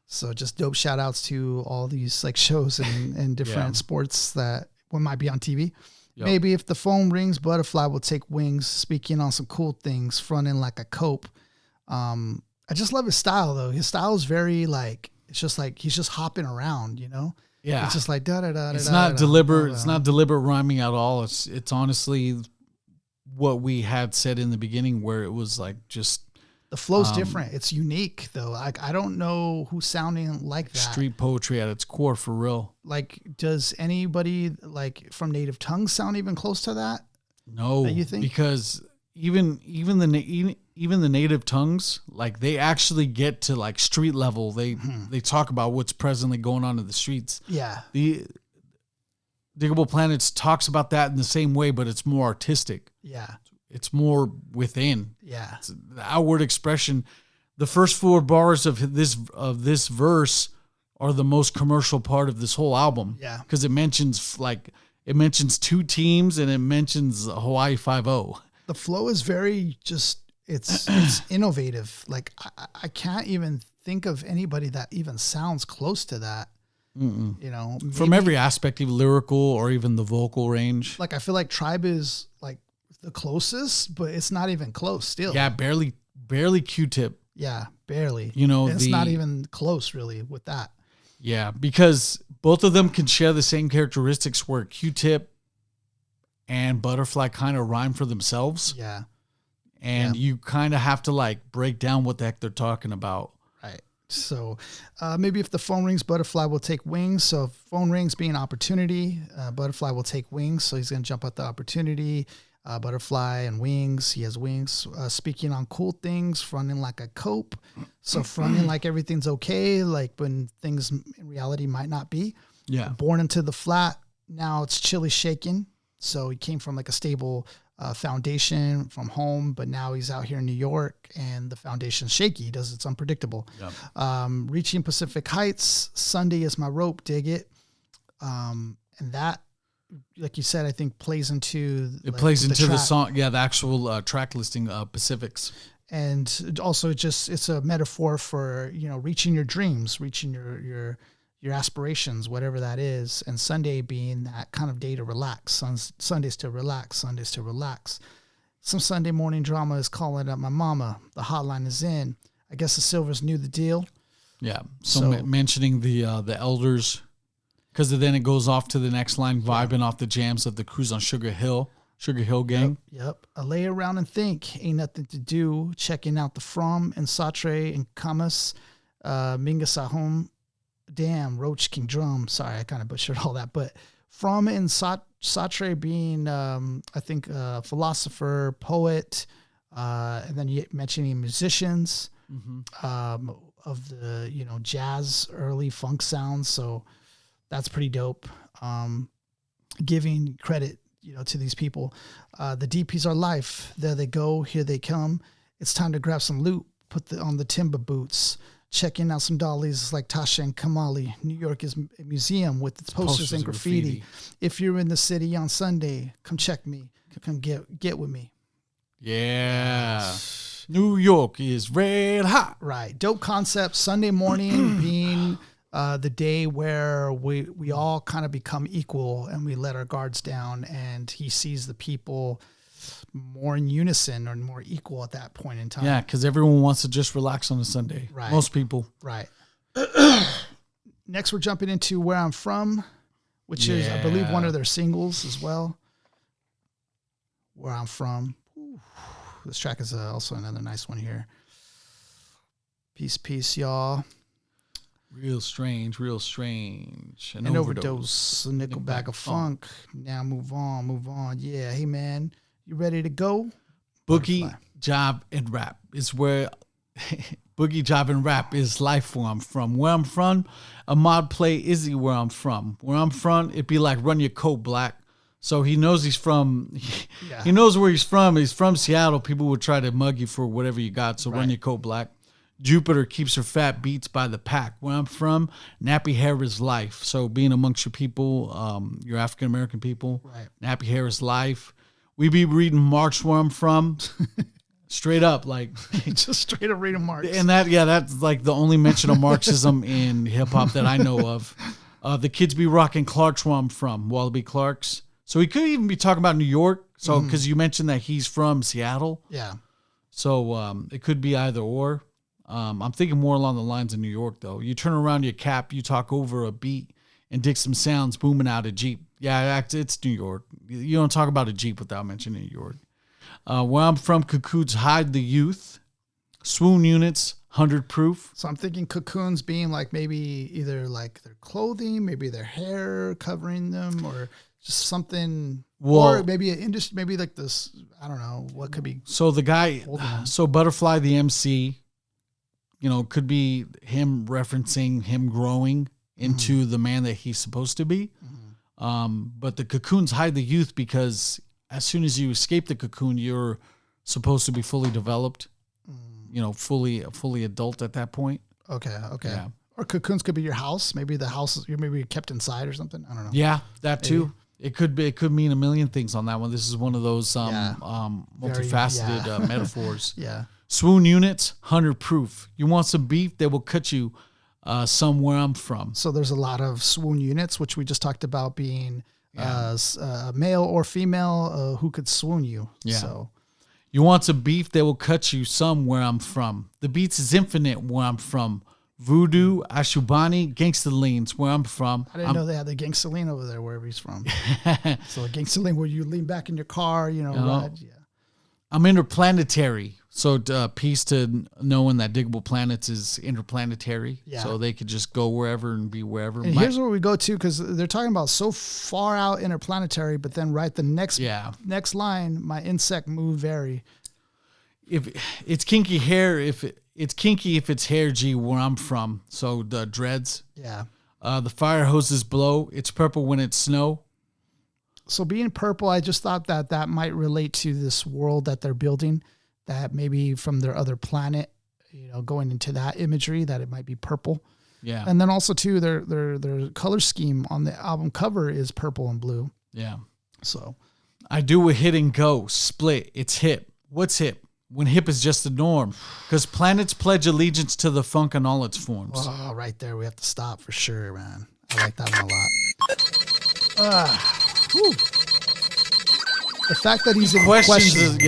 So just dope shout outs to all these like shows and different sports that might be on TV. Yep. Maybe if the phone rings, Butterfly will take wings, speaking on some cool things, fronting like a cope. I just love his style, though. His style is very, like, it's just like he's just hopping around, you know? Yeah. It's just like da-da-da. It's not deliberate. It's not deliberate rhyming at all. It's honestly what we had said in the beginning where it was like just... The flow's different. It's unique, though. Like, I don't know who's sounding like that. Street poetry at its core, for real. Like, does anybody like from Native Tongues sound even close to that? No, that you think? Because even the Native Tongues, like they actually get to like street level. They talk about what's presently going on in the streets. Yeah. The Digable Planets talks about that in the same way, but it's more artistic. Yeah. It's more within. Yeah. It's the outward expression. The first 4 bars of this verse are the most commercial part of this whole album. Yeah. Because it mentions 2 teams and it mentions Hawaii Five-0. The flow is very just it's innovative. Like I can't even think of anybody that even sounds close to that. Mm-mm. You know, from every aspect, even lyrical or even the vocal range. Like I feel like Tribe is like the closest, but it's not even close still. Yeah, barely Q-Tip. Yeah, barely. You know, it's not even close really with that. Yeah, because both of them can share the same characteristics where Q-Tip and Butterfly kind of rhyme for themselves. Yeah. And you kind of have to like break down what the heck they're talking about. Right. So maybe if the phone rings, Butterfly will take wings. So if phone rings being opportunity, Butterfly will take wings. So he's going to jump at the opportunity. Butterfly and wings. He has wings. Speaking on cool things, fronting like a cope. So fronting like everything's okay, like when things in reality might not be. Yeah. Born into the flat. Now it's chilly shaking. So he came from like a stable foundation from home, but now he's out here in New York and the foundation's shaky. It's unpredictable. Yep. Reaching Pacific Heights. Sunday is my rope. Dig it. And that, like you said, I think plays into the song. Yeah, the actual track listing, Pacifics. And also it's a metaphor for, reaching your dreams, reaching your aspirations, whatever that is. And Sunday being that kind of day to relax. Sundays to relax. Sundays to relax. Some Sunday morning drama is calling up my mama. The hotline is in. I guess the Silvers knew the deal. Yeah. So mentioning the elders, because then it goes off to the next line, vibing off the jams of the Cruise on Sugar Hill gang. Yep. I lay around and think, ain't nothing to do. Checking out the From and Satre and Kamas, Minga Sahom. Damn, Roach King Drum. Sorry, I kind of butchered all that. But From and Satre being, I think, a philosopher, poet, and then you mentioning musicians of the, jazz, early funk sounds. So that's pretty dope. Giving credit, to these people. The DPs are life. There they go. Here they come. It's time to grab some loot. Put on the timber boots. Checking out some dollies like Tasha and Kamali. New York is a museum with its posters and graffiti. If you're in the city on Sunday, come check me. Come get with me. Yeah. New York is red hot. Right. Dope concept. Sunday morning being the day where we all kind of become equal and we let our guards down, and he sees the people more in unison or more equal at that point in time. Yeah, because everyone wants to just relax on a Sunday. Right. Most people. Right. Next, we're jumping into Where I'm From, which is, I believe, one of their singles as well. Where I'm From. Ooh, this track is also another nice one here. Peace, y'all. Real strange. An overdose. A nickel bag of funk. Now move on. Yeah, hey, man. You ready to go? Boogie, Jive, and Rap is where Boogie, Jive, and Rap is life where I'm from. Where I'm from, a mod play Izzy where I'm from. Where I'm from, it'd be like run your coat black. So he knows he's from, he knows where he's from. He's from Seattle. People would try to mug you for whatever you got. So run your coat black. Jupiter keeps her fat beats by the pack. Where I'm from, nappy hair is life. So being amongst your people, your African-American people, nappy hair is life. We be reading Marx where I'm from. Straight up, like just straight up reading Marx. And that's like the only mention of Marxism in hip hop that I know of. The kids be rocking Clark's where I'm from, Wallaby Clark's. So he could even be talking about New York. So because you mentioned that he's from Seattle. Yeah. So it could be either or. I'm thinking more along the lines of New York though. You turn around your cap, you talk over a beat and dig some sounds booming out a Jeep. Yeah, it's New York. You don't talk about a Jeep without mentioning New York. Where I'm from, Cocoons hide the youth. Swoon units, 100 proof. So I'm thinking cocoons being like maybe either like their clothing, maybe their hair covering them, or just something. Or maybe an industry, maybe like this. I don't know what could be. So the guy, so Butterfly, the MC, could be him referencing him growing into the man that he's supposed to be. But the cocoons hide the youth because as soon as you escape the cocoon, you're supposed to be fully developed, fully adult at that point. Okay. Yeah. Or cocoons could be your house. Maybe the house you're maybe kept inside or something. I don't know. Yeah, that too. It could mean a million things on that one. This is one of those multifaceted metaphors. Yeah. Swoon units, 100 proof. You want some beef? They will cut you somewhere I'm from. So there's a lot of swoon units, which we just talked about being male or female, who could swoon you. Yeah. So you want some beef that will cut you some where I'm from. The beats is infinite where I'm from. Voodoo, Ashubani, Gangsta Leans where I'm from. I didn't know they had the Gangsta Lean over there wherever he's from. So a Gangsta Lean where you lean back in your car, ride. Yeah. I'm interplanetary. So peace to knowing that Digable Planets is interplanetary. Yeah. So they could just go wherever and be wherever. And here's where we go to, because they're talking about so far out interplanetary, but then the next line, my insect move vary. If it's kinky hair, it's kinky if it's hair G where I'm from. So the dreads. Yeah. The fire hoses blow. It's purple when it's snow. So being purple, I just thought that might relate to this world that they're building, that maybe from their other planet, going into that imagery, that it might be purple. Yeah. And then also too, their color scheme on the album cover is purple and blue. Yeah. So I do a hit and go split. It's hip. What's hip? When hip is just the norm. Because planets pledge allegiance to the funk in all its forms. Oh, right there. We have to stop for sure, man. I like that one a lot. The fact that he's in questions his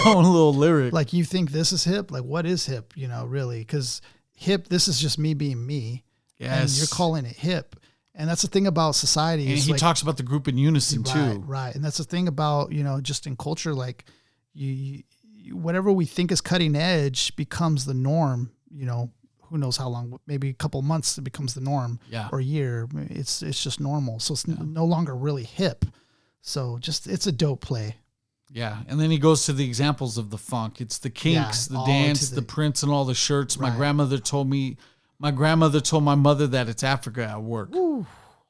own little lyric. Like, you think this is hip? Like, what is hip? Really? Because hip, this is just me being me. Yes. And you're calling it hip. And that's the thing about society. And he talks about the group in unison too. Right. And that's the thing about, just in culture, like you whatever we think is cutting edge becomes the norm, who knows how long, maybe a couple months it becomes the norm, or a year. It's just normal. So it's no longer really hip. So it's a dope play. Yeah. And then he goes to the examples of the funk. It's the Kinks, the dance, the prints, and all the shirts. Right. My grandmother told my mother that it's Africa at work. Ooh.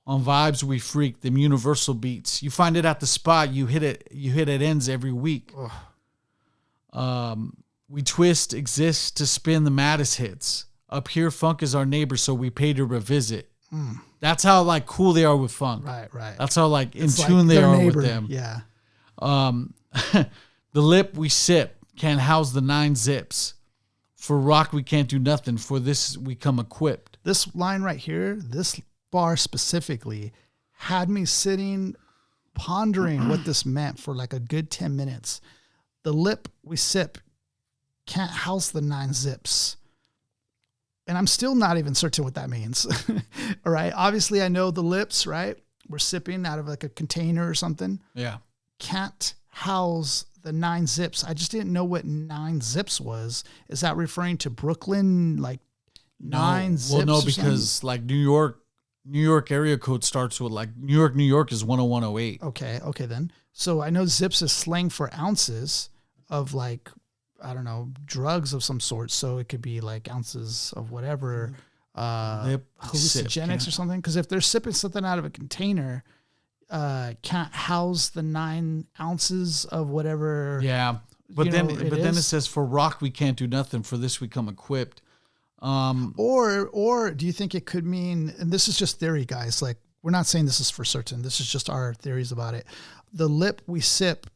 On vibes we freak, them universal beats. You find it at the spot, you hit it ends every week. We twist, exist to spin the maddest hits. Up here, funk is our neighbor, so we pay to revisit. That's how cool they are with funk. Right. That's how in tune they are with them. Yeah. The lip we sip can't house the 9 zips. For rock we can't do nothing. For this we come equipped. This line right here, this bar specifically, had me sitting pondering what this meant for a good 10 minutes. The lip we sip can't house the 9 zips. And I'm still not even certain what that means. All right. Obviously, I know the lips, right? We're sipping out of a container or something. Yeah. Can't house the 9 zips. I just didn't know what 9 zips was. Is that referring to Brooklyn? 9 zips? Well, no, because New York area code starts with New York is 10108. Okay then. So I know zips is slang for ounces of I don't know, drugs of some sort. So it could be ounces of whatever, hallucinogenics or something. Because if they're sipping something out of a container, can't house the 9 ounces of whatever. Yeah, but then it says for rock we can't do nothing. For this we come equipped. Or do you think it could mean? And this is just theory, guys. We're not saying this is for certain. This is just our theories about it. The lip we sip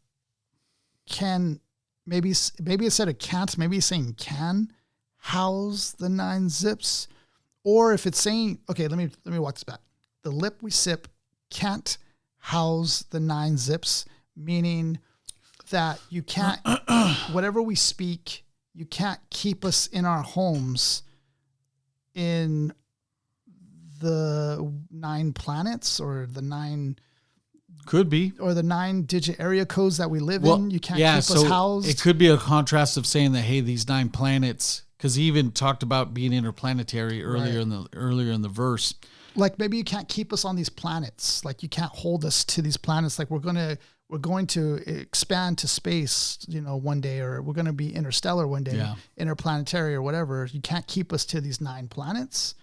can. Maybe instead of can't, maybe it's saying can house the 9 zips. Or if it's saying, okay, let me walk this back. The lip we sip can't house the 9 zips, meaning that you can't, whatever we speak, you can't keep us in our homes in the 9 planets or the 9... Could be. Or the 9-digit area codes that we live in. You can't keep us housed. It could be a contrast of saying that, hey, these 9 planets, because he even talked about being interplanetary earlier in the verse. Maybe you can't keep us on these planets. You can't hold us to these planets. We're going to expand to space, one day, or we're going to be interstellar one day, interplanetary or whatever. You can't keep us to these 9 planets.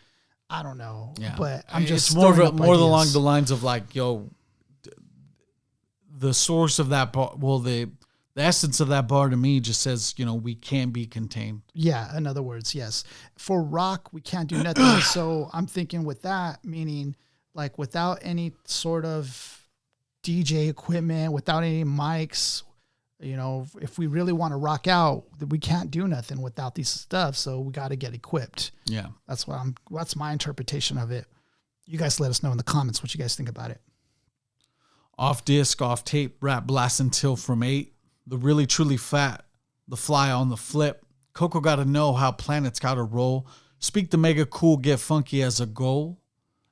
I don't know, but I'm just it's more along the lines of the source of that bar, the essence of that bar to me just says, we can't be contained. Yeah, in other words, yes. For rock, we can't do nothing. So I'm thinking with that, meaning without any sort of DJ equipment, without any mics, if we really want to rock out, we can't do nothing without these stuff. So we got to get equipped. Yeah. That's my interpretation of it. You guys let us know in the comments what you guys think about it. Off disc, off tape, rap blasting till from 8. The really truly fat, the fly on the flip. Coco gotta know how planets gotta roll. Speak the mega cool, get funky as a goal.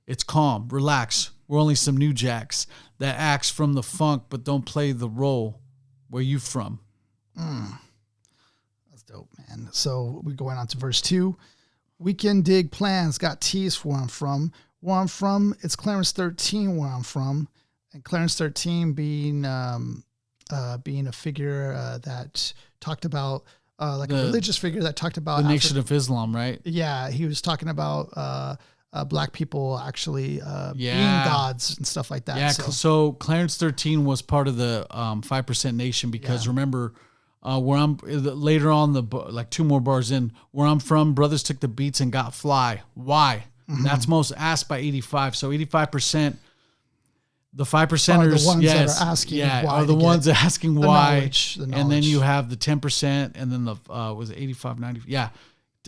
It's calm, relax. We're only some new jacks that acts from the funk but don't play the role. Where you from? That's dope, man. So we're going on to verse 2. Weekend dig plans, got teas for where I'm from. Where I'm from, it's Clarence 13 where I'm from. And Clarence 13 being a figure that talked about, like a religious figure that talked about the Nation of Islam, right? Yeah, he was talking about black people actually being gods and stuff like that. Yeah, so Clarence 13 was part of the 5% Nation because remember, where I'm later on like 2 more bars in, where I'm from, brothers took the beats and got fly. Why? That's most asked by 85. So 85%. The 5%ers, the ones that are asking why are the ones asking why, knowledge. And then you have the 10%, and then the was it 85, 90? Yeah,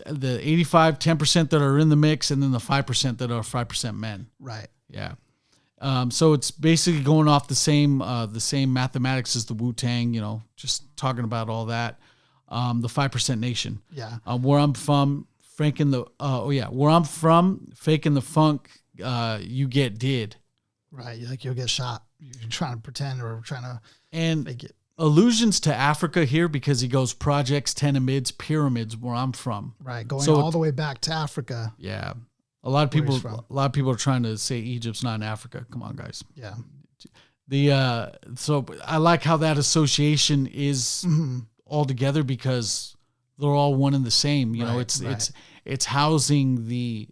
the 85, 10% that are in the mix, and then the 5% that are 5% men. Right. Yeah. So it's basically going off the same mathematics as the Wu-Tang. Just talking about all that. The 5% Nation. Yeah. Where I'm from, faking the funk. You get did. Right, you'll get shot. You're trying to pretend or trying to fake it. Allusions to Africa here because he goes projects, tenamids, pyramids, where I'm from. Right, going all the way back to Africa. Yeah, a lot of people are trying to say Egypt's not in Africa. Come on, guys. Yeah. So I like how that association is all together because they're all one and the same. It's housing the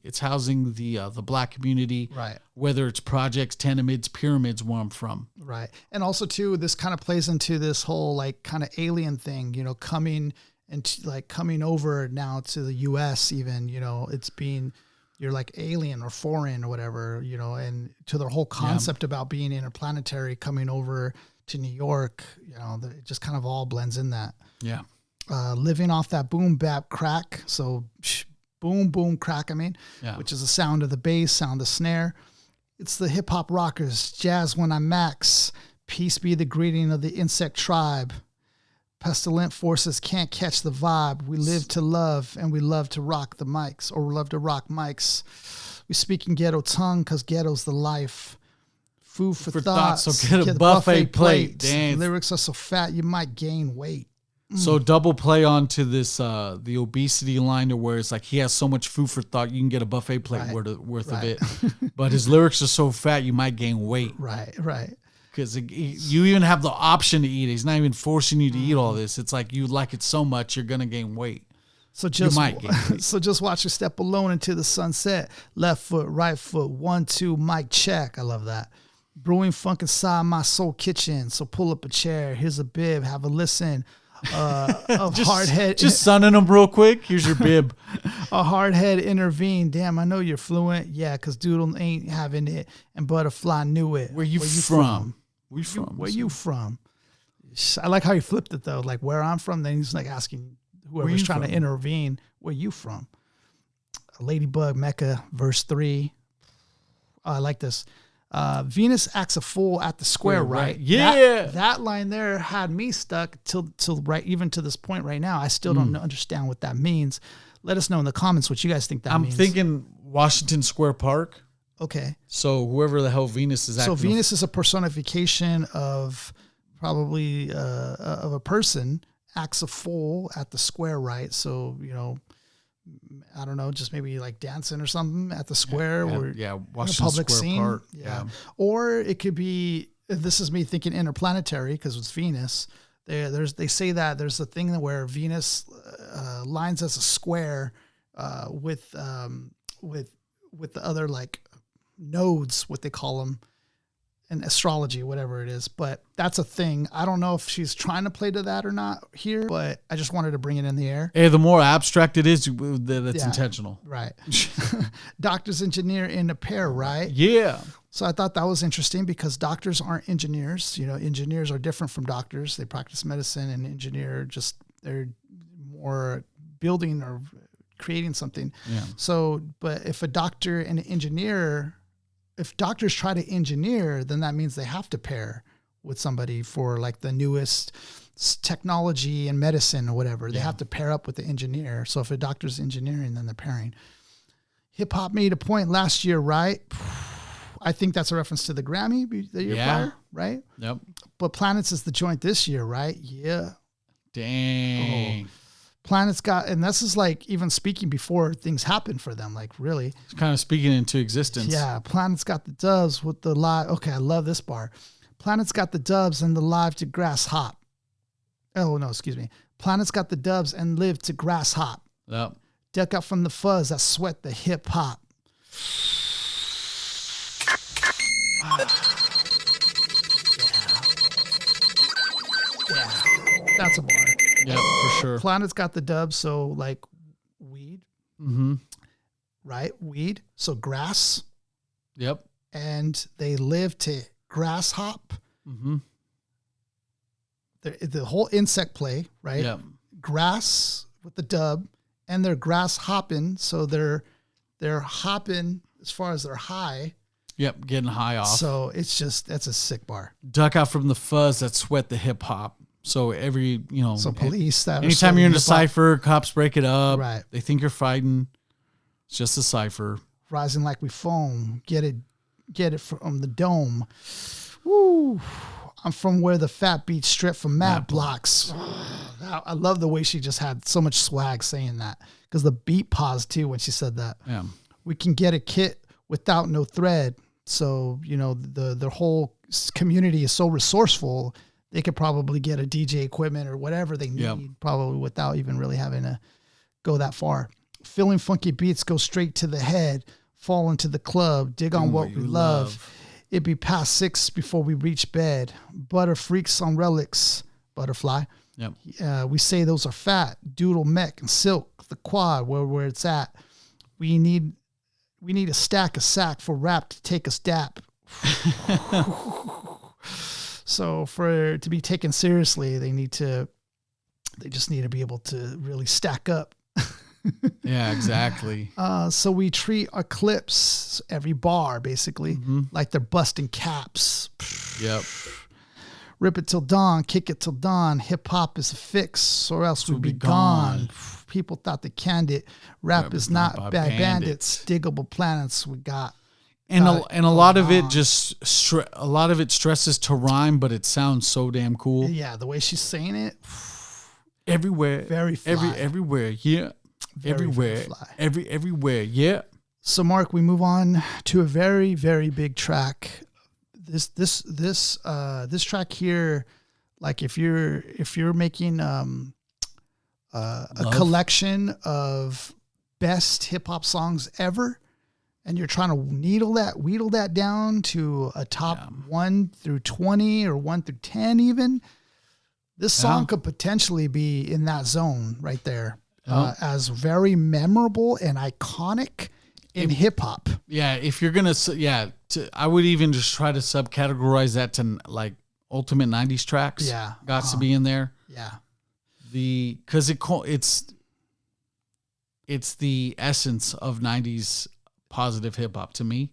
black community, right? Whether it's projects, tenamids, pyramids, where I'm from, right? And also too, this kind of plays into this whole like kind of alien thing, coming over now to the U.S. Even it's being you're like alien or foreign or whatever, and to their whole concept about being interplanetary coming over to New York, it just kind of all blends in that. Yeah. Living off that boom bap crack, so boom boom crack. Which is the sound of the bass, sound of the snare. It's the hip hop rockers, jazz when I max. Peace be the greeting of the insect tribe. Pestilent forces can't catch the vibe. We live to love and we love to rock the mics, or we love to rock mics. We speak in ghetto tongue because ghetto's the life. Food for thought. So get a buffet plate. Damn. Lyrics are so fat you might gain weight. So double play onto this the obesity line, to where it's like he has so much food for thought you can get a buffet plate worth of it, but his lyrics are so fat you might gain weight. Right. Because you even have the option to eat it. He's not even forcing you to eat all this. It's like you like it so much you're gonna gain weight. So just watch your step alone into the sunset. Left foot, right foot, 1, 2, mic check. I love that. Brewing funk inside my soul kitchen. So pull up a chair. Here's a bib. Have a listen. Hard head, just sunning them real quick. Here's your bib. A hard head intervened. Damn, I know you're fluent. Yeah, because Doodle ain't having it, and Butterfly knew it. Where you from? Where you from? I like how he flipped it though. Like where I'm from. Then he's like asking whoever's trying to intervene, where you from? Ladybug Mecca, verse 3. I like this. Venus acts a fool at the square, right? Yeah. That line there had me stuck till right, even to this point right now. I still don't understand what that means. Let us know in the comments what you guys think that means. I'm thinking Washington Square Park. Okay. So whoever the hell Venus is acting. So Venus is a personification of probably of a person, acts a fool at the square, right? So, I don't know, just maybe like dancing or something at the square or Washington public Square scene. Park. Yeah. Or it could be, this is me thinking interplanetary because it's Venus. They say that there's a thing where Venus lines as a square with the other like nodes, what they call them, in astrology, whatever it is. But that's a thing. I don't know if she's trying to play to that or not here, but I just wanted to bring it in the air. Hey, the more abstract it is, that's intentional. Right. Doctors, engineer in a pair, right? Yeah. So I thought that was interesting because doctors aren't engineers. Engineers are different from doctors. They practice medicine, and engineer they're more building or creating something. Yeah. So, but if a doctor and an engineer if doctors try to engineer, then that means they have to pair with somebody for like the newest technology and medicine or whatever. They have to pair up with the engineer. So if a doctor's engineering, then they're pairing. Hip hop made a point last year, right? I think that's a reference to the Grammy the year prior, right? Yep. But Planets is the joint this year, right? Yeah. Dang. Oh. Planets got, and this is like even speaking before things happen for them, like really. It's kind of speaking into existence. Yeah. Planets got the dubs with the live. Okay. I love this bar. Planets got the dubs and the live to grass hop. Oh, no, excuse me. Planets got the dubs and live to grass hop. Yep. Duck out from the fuzz that sweat the hip hop. Yeah. That's a bar. Yep, for sure. Planet's got the dubs, so like weed. Mm-hmm. Right? Weed. So grass. Yep. And they live to grass hop. Mm-hmm. The whole insect play, right? Yep. Grass with the dub, and they're grass hopping, so they're hopping as far as they're high. Yep, getting high off. So that's a sick bar. Duck out from the fuzz that sweat the hip hop. So every, So police that anytime you're in a cipher, cops break it up. Right. They think you're fighting. It's just a cipher. Rising like we foam. Get it from the dome. Woo. I'm from where the fat beats strip from mad blocks. I love the way she just had so much swag saying that, because the beat paused too when she said that. Yeah. We can get a kit without no thread. So, the whole community is so resourceful. They could probably get a DJ equipment or whatever they need, probably without even really having to go that far. Feeling funky beats go straight to the head, fall into the club, dig on what we love. It'd be past 6 before we reach bed. Butter freaks on relics, butterfly. Yep. We say those are fat. Doodle, Mech, and Silk, the quad, where it's at. We need a stack of sack for rap to take us dap. So for to be taken seriously, they just need to be able to really stack up. Yeah, exactly. So we treat our clips, every bar basically, like they're busting caps. Yep. Rip it till dawn, kick it till dawn. Hip hop is a fix, or else we'd be gone. People thought they canned it. Rap is not bad bandits. Digable planets we got. And a lot of it a lot of it stresses to rhyme, but it sounds so damn cool. Yeah, the way she's saying it, everywhere, very fly. everywhere, yeah, everywhere, very fly. everywhere, yeah. So, Mark, we move on to a very, very big track. This track here, like if you're making a collection of best hip hop songs ever, and you're trying to wheedle that down to a top 1 through 20 or 1 through 10 even, this song could potentially be in that zone right there, as very memorable and iconic in hip hop. Yeah, if you're gonna, I would even just try to subcategorize that to like ultimate '90s tracks. Yeah, got to be in there. Yeah, because it's the essence of '90s positive hip hop to me.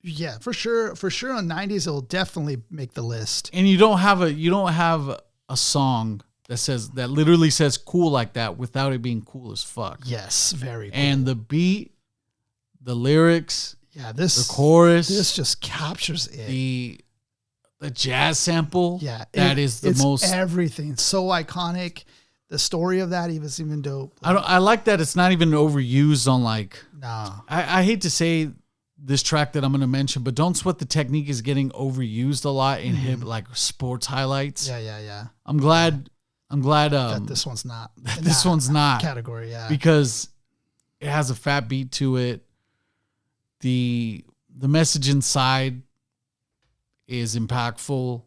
Yeah, for sure. On '90s, it'll definitely make the list. And you don't have a song that literally says cool like that without it being cool as fuck. Yes, very cool. And the beat, the lyrics, the chorus, this just captures it. The jazz sample, it's most everything so iconic. The story of that is even dope. I like that it's not even overused on like. Nah. I hate to say this track that I'm going to mention, but Don't Sweat the Technique is getting overused a lot in hip like sports highlights. Yeah. I'm glad that this one's not. This one's not category, yeah. Because it has a fat beat to it. The message inside is impactful.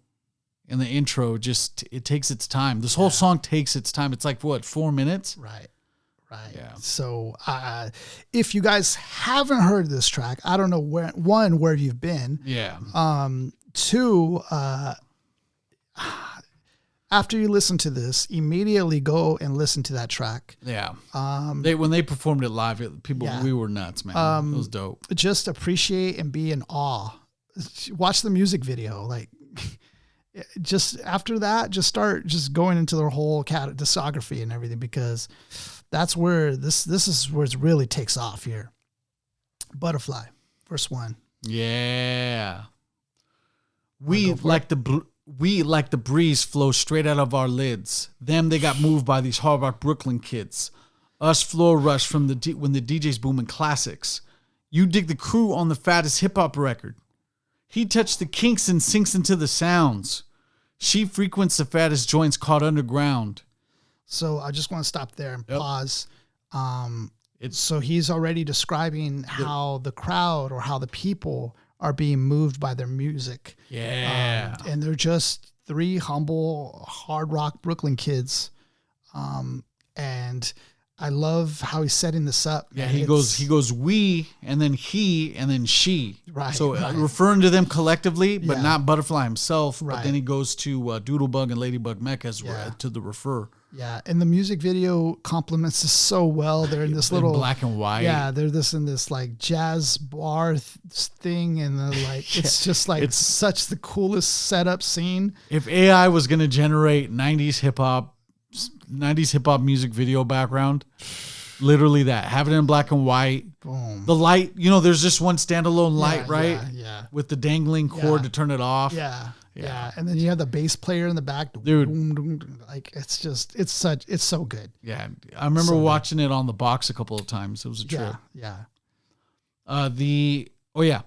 And the intro it takes its time. This whole song takes its time. It's like 4 minutes? Right. Yeah. So if you guys haven't heard this track, I don't know where you've been. Yeah. 2, after you listen to this, immediately go and listen to that track. Yeah. When they performed it live, we were nuts, man. It was dope. Just appreciate and be in awe. Watch the music video. Like, just after that, just going into their whole discography and everything, because that's where this is where it really takes off here. Butterfly, verse 1. Yeah. We like the breeze flow straight out of our lids. Them, they got moved by these hard rock Brooklyn kids. Us floor rush from when the DJ's booming classics. You dig the crew on the fattest hip hop record. He touched the kinks and sinks into the sounds. She frequents the fattest joints caught underground. So I just want to stop there and pause. So he's already describing how the crowd or how the people are being moved by their music. Yeah. And they're just 3 humble, hard rock Brooklyn kids. And I love how he's setting this up. Yeah, he goes we, and then he, and then she. Right. So referring to them collectively, but not Butterfly himself. Right. But then he goes to Doodlebug and Ladybug Mecca to the refer. Yeah, and the music video complements this so well. They're in this little black and white. Yeah, they're in this like jazz bar thing, and it's just like it's such the coolest setup scene. If AI was going to generate 90s hip hop music video background, literally that. Have it in black and white. Boom. The light, there's just one standalone light, right? Yeah. With the dangling cord to turn it off. Yeah. And then you have the bass player in the back. Dude. Like it's so good. Yeah. I remember watching it on the box a couple of times. It was a trip. Yeah.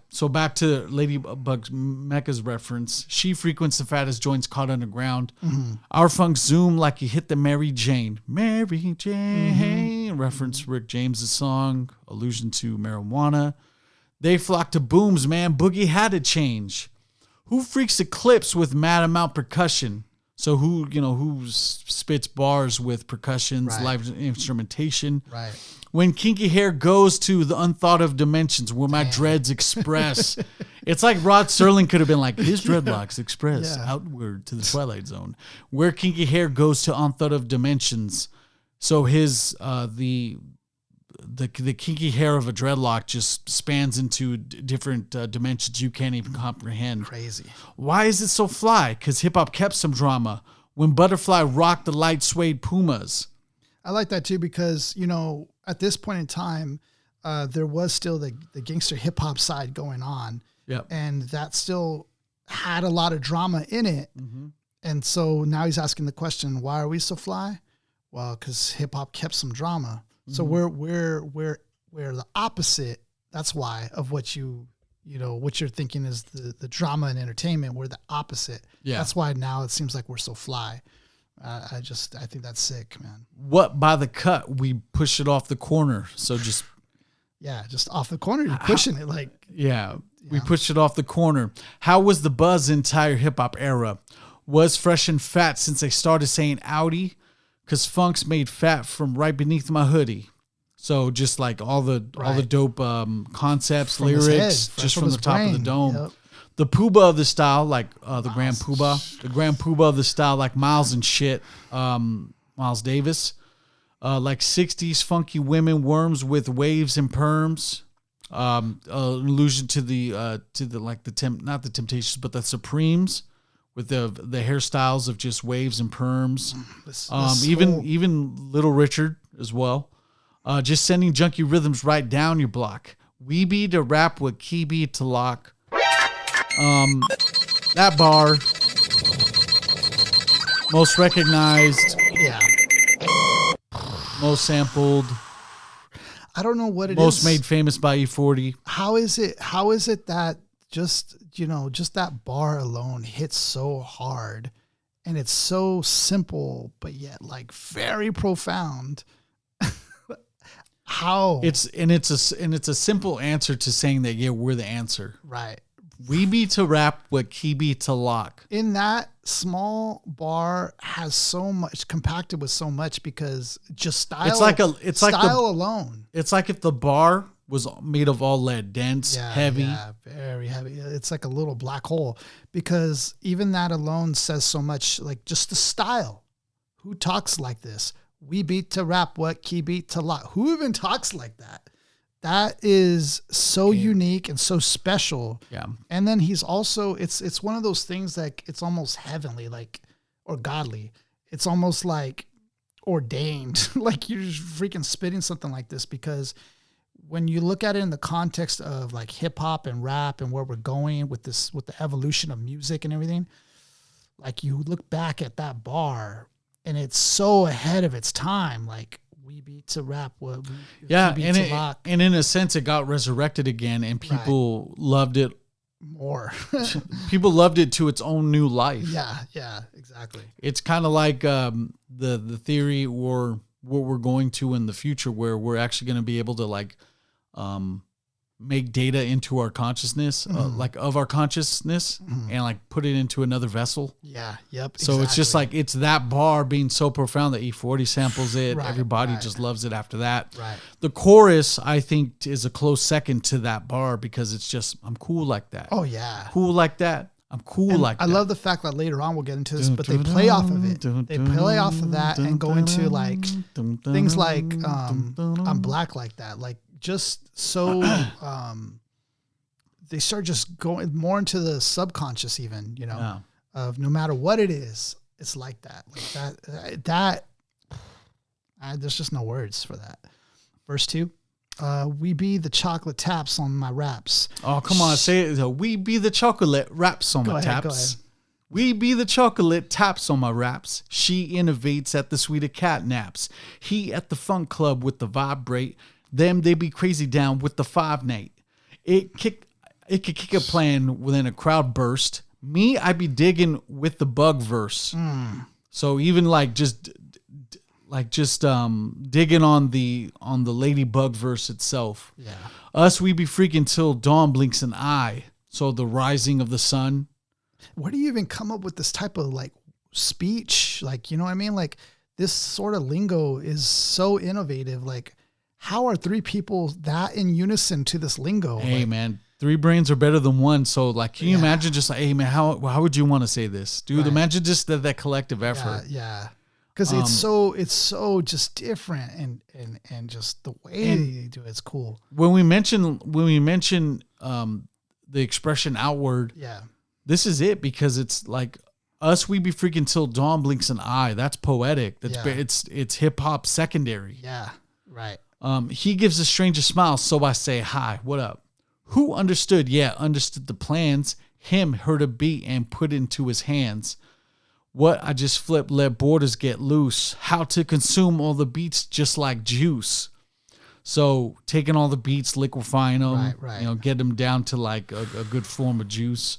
So back to Ladybug Mecca's reference. She frequents the fattest joints caught underground. Mm-hmm. Our funk zoom like you hit the Mary Jane. Mary Jane. Mm-hmm. Reference Rick James's song. Allusion to marijuana. They flock to booms, man. Boogie had to change. Who freaks the clips with mad amount percussion? So who spits bars with percussions, live instrumentation. Right. When kinky hair goes to the unthought of dimensions where my dreads express. It's like Rod Serling could have been like, his dreadlocks express outward to the twilight zone. Where kinky hair goes to unthought of dimensions. So his the kinky hair of a dreadlock just spans into different dimensions you can't even comprehend. Crazy. Why is it so fly? Because hip-hop kept some drama. When Butterfly rocked the light suede Pumas. I like that too because, at this point in time, there was still the gangster hip-hop side going on. Yep. And that still had a lot of drama in it. Mm-hmm. And so now he's asking the question, why are we so fly? Well, because hip-hop kept some drama. So we're the opposite. That's why of what what you're thinking is the drama and entertainment. We're the opposite. Yeah. That's why now it seems like we're so fly. I think that's sick, man. What by the cut? We push it off the corner. So just off the corner. You're pushing it like we pushed it off the corner. How was the buzz entire hip hop era? Was fresh and fat since they started saying Audi. Cause funk's made fat from right beneath my hoodie. So just like all the dope concepts, from lyrics, just from the top of the dome. Yep. The poobah of the style, like the Grand Poobah. The Grand Poobah of the style, like Miles and shit. Miles Davis. Like 60s funky women, worms with waves and perms. Allusion to the not the Temptations, but the Supremes. With the hairstyles of just waves and perms, even Little Richard as well. Just sending junky rhythms right down your block. Weeby to rap with Kibi to lock. That bar, most recognized, most sampled. I don't know what it most is. Most made famous by E40. How is it that just that bar alone hits so hard and it's so simple, but yet like very profound. How it's a simple answer to saying that, we're the answer. Right. We be to rap what Kibi to lock. In that small bar has so much compacted with so much because just style. It's like style alone. It's like if the bar was made of all lead, dense, heavy. Yeah, very heavy. It's like a little black hole, because even that alone says so much, like just the style. Who talks like this? We beat to rap, what key beat to lock? Who even talks like that? That is so unique and so special. Yeah. And then he's also, it's one of those things that it's almost heavenly, like, or godly. It's almost like ordained, like you're just freaking spitting something like this, because when you look at it in the context of like hip hop and rap and where we're going with this, with the evolution of music and everything, like you look back at that bar and it's so ahead of its time. Like, we beat to rap, what we beat to lock. And in a sense, it got resurrected again, and people loved it more. People loved it to its own new life. Yeah, exactly. It's kind of like the theory, or what we're going to in the future, where we're actually going to be able to like make data into our consciousness, like of our consciousness, and like put it into another vessel. Yeah. Yep. So it's just like, it's that bar being so profound that E40 samples it. Everybody just loves it after that. Right. The chorus, I think, is a close second to that bar, because it's just, I'm cool like that. Oh yeah. Cool like that. I'm cool like that. I love the fact that later on we'll get into this, but they play off of it. They play off of that and go into like things like I'm black like that. Like, just so they start just going more into the subconscious, even, you know, of no matter what it is, it's like that. Like there's just no words for that. Verse 2. We be the chocolate taps on my raps. Oh, come on. Say it. We be the chocolate raps on my taps. We be the chocolate taps on my raps. She innovates at the sweeter cat naps. He at the funk club with the vibrate. Them, they be crazy down with the 5-night. It could kick a plan within a crowd burst. Me, I be digging with the bug verse. So even like just digging on the Ladybug verse itself. Yeah. Us, we be freaking till dawn blinks an eye. So the rising of the sun. Where do you even come up with this type of like speech? Like, you know what I mean? Like, this sort of lingo is so innovative. Like, how are three people that in unison to this lingo? Hey, like, man, 3 brains are better than 1. So like, can you imagine just like, hey man, how would you want to say this, dude? Imagine just that collective effort. Yeah. Because it's so just different, and just the way they do it's cool. When we mention the expression outward, this is it, because it's like, us, we be freaking till dawn blinks an eye. That's poetic. It's hip hop secondary. Yeah, right. He gives a stranger smile, so I say hi. What up? Who understood? Yeah, understood the plans. Him heard a beat and put into his hands. What I just flipped, let borders get loose. How to consume all the beats just like juice. So taking all the beats, liquefying them, right. You know, get them down to like a good form of juice.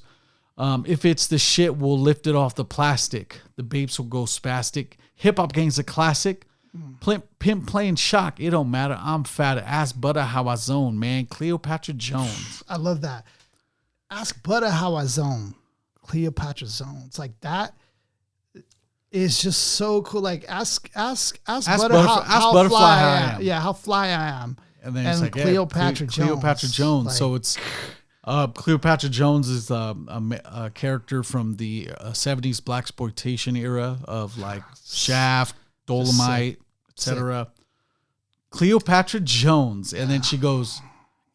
If it's the shit, we'll lift it off the plastic. The babes will go spastic. Hip hop gang's a classic. Pimp playing shock. It don't matter. I'm fat. Ask Butter how I zone, man. Cleopatra Jones. I love that. Ask Butter how I zone. Cleopatra zone. It's like that. Is just so cool. Like ask Butter how Butterfly fly how I I am. am. Yeah, how fly I am. And then it's like Cleopatra Jones. Cleopatra Jones. Like, so it's Cleopatra Jones is a character from the 70s blaxploitation era of like Shaft, Dolomite, etc. Cleopatra Jones, and then she goes,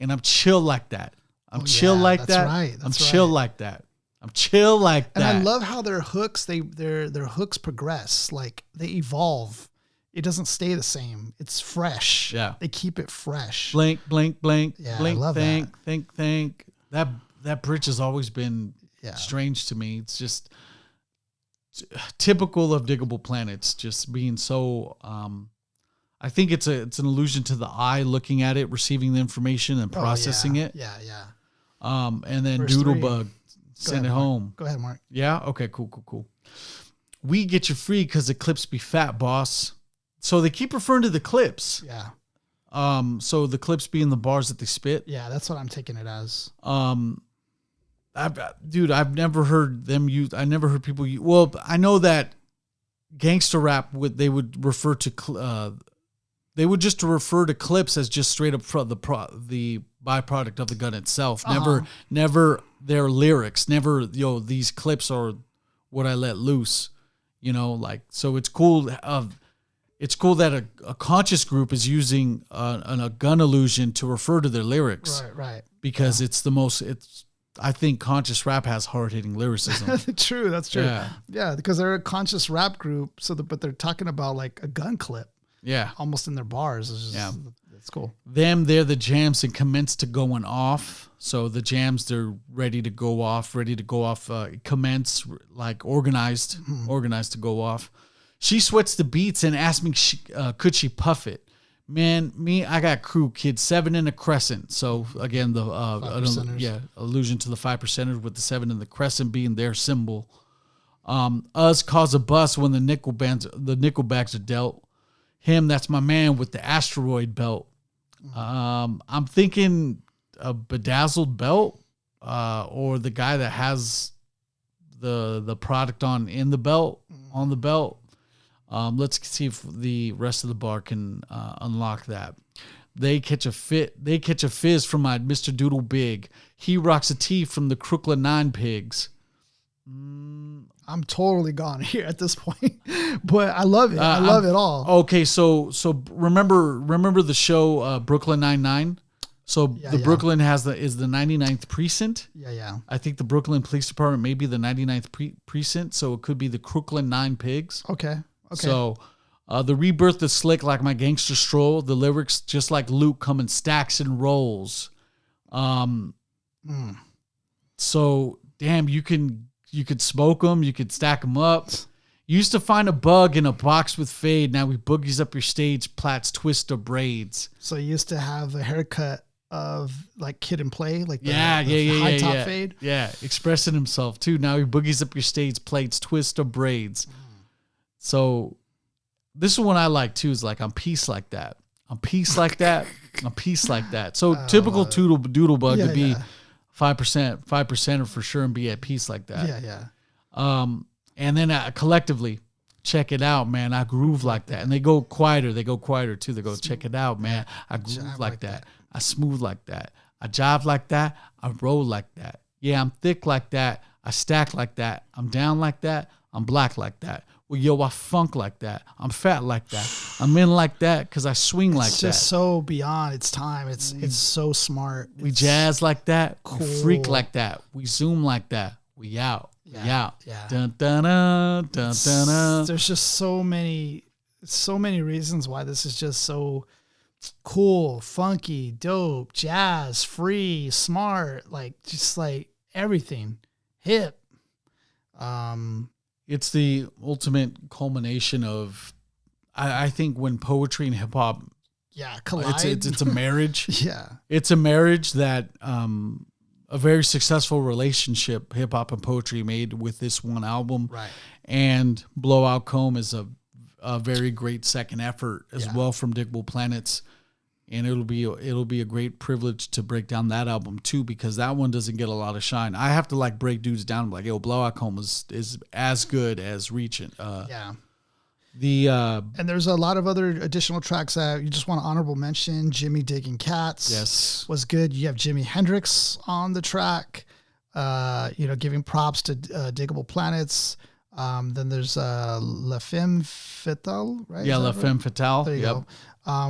and I'm chill like that. I'm chill like that. I'm chill like that. I'm chill like that. And I love how their hooks, their hooks progress. Like, they evolve. It doesn't stay the same. It's fresh. Yeah. They keep it fresh. Blink, blink, blink, Yeah, blink, I love think, that. think. That bridge has always been strange to me. It's just typical of Digable Planets, just being so I think it's an allusion to the eye looking at it, receiving the information and processing it. Yeah. And then Verse Doodlebug, 3. send it home. Go ahead, Mark. Yeah? Okay, cool. We get you free because the clips be fat, boss. So they keep referring to the clips. Yeah. So the clips being the bars that they spit. Yeah, that's what I'm taking it as. I've never heard them use. I never heard people use. Well, I know that gangster rap they would refer to they would just refer to clips as just straight up the byproduct of the gun itself. Never their lyrics. Never these clips are what I let loose. Like, so it's cool. It's cool that a conscious group is using a gun illusion to refer to their lyrics. Right. Because I think conscious rap has hard-hitting lyricism. True, that's true. Yeah, because they're a conscious rap group, but they're talking about like a gun clip. Yeah. Almost in their bars. It's cool. They're the jams and commence to going off. So the jams, they're ready to go off, commence, like organized to go off. She sweats the beats and asks me, could she puff it? Man, I got crew, kid, 7 in a crescent. So again, the allusion to the 5%ers with the 7 in the crescent being their symbol. Us cause a bust when the nickelbacks are dealt. Him, that's my man with the asteroid belt. I'm thinking a bedazzled belt, or the guy that has the product on the belt. Let's see if the rest of the bar can unlock that. They catch a fizz from my Mr. Doodle Big. He rocks a tee from the Crooklyn 9 Pigs. I'm totally gone here at this point, but I love it. I love it all. Okay, so remember the show Brooklyn Nine-Nine? So Brooklyn is the 99th precinct. Yeah. I think the Brooklyn Police Department may be the 99th precinct, so it could be the Crooklyn 9 Pigs. Okay. So the rebirth is slick like my gangster stroll. The lyrics just like Luke come in stacks and rolls. So damn, you could smoke them, you could stack them up. You used to find a bug in a box with fade. Now we boogies up your stage, plaits, twist, or braids. So you used to have a haircut of like Kid and Play, like the high top fade. Yeah, expressing himself too. Now he boogies up your stage, plaits, twist, or braids. So this is one I like too. Is like I'm peace like that. I'm peace like that. I'm peace like that. So typical Doodlebug would be 5% for sure, and be at peace like that. Yeah. And then collectively, check it out, man. I groove like that. And they go quieter. They go quieter too. They go, check it out, man. I groove like that. I smooth like that. I jive like that. I roll like that. Yeah, I'm thick like that. I stack like that. I'm down like that. I'm black like that. Well, yo, I funk like that. I'm fat like that. I'm in like that because I swing like that. It's just so beyond its time. It's so smart. We jazz like that. Cool. We freak like that. We zoom like that. We out. Yeah. Dun, dun, dun, dun, dun, dun. There's just so many reasons why this is just so cool, funky, dope, jazz, free, smart, like just like everything, hip. It's the ultimate culmination of, I think, when poetry and hip hop, collide. It's a marriage. Yeah, it's a marriage that a very successful relationship hip hop and poetry made with this one album. Right. And Blowout Comb is a very great second effort as well from Digable Planets. And it'll be a great privilege to break down that album too, because that one doesn't get a lot of shine. I have to like break dudes down like, yo, Blowout Comb is as good as Reachin. And there's a lot of other additional tracks that you just want to honorable mention. Jimmy Digging Cats was good. You have Jimi Hendrix on the track, giving props to Digable Planets. Then there's La Femme Fatale, right? Yeah, La Femme Fatale. There you go.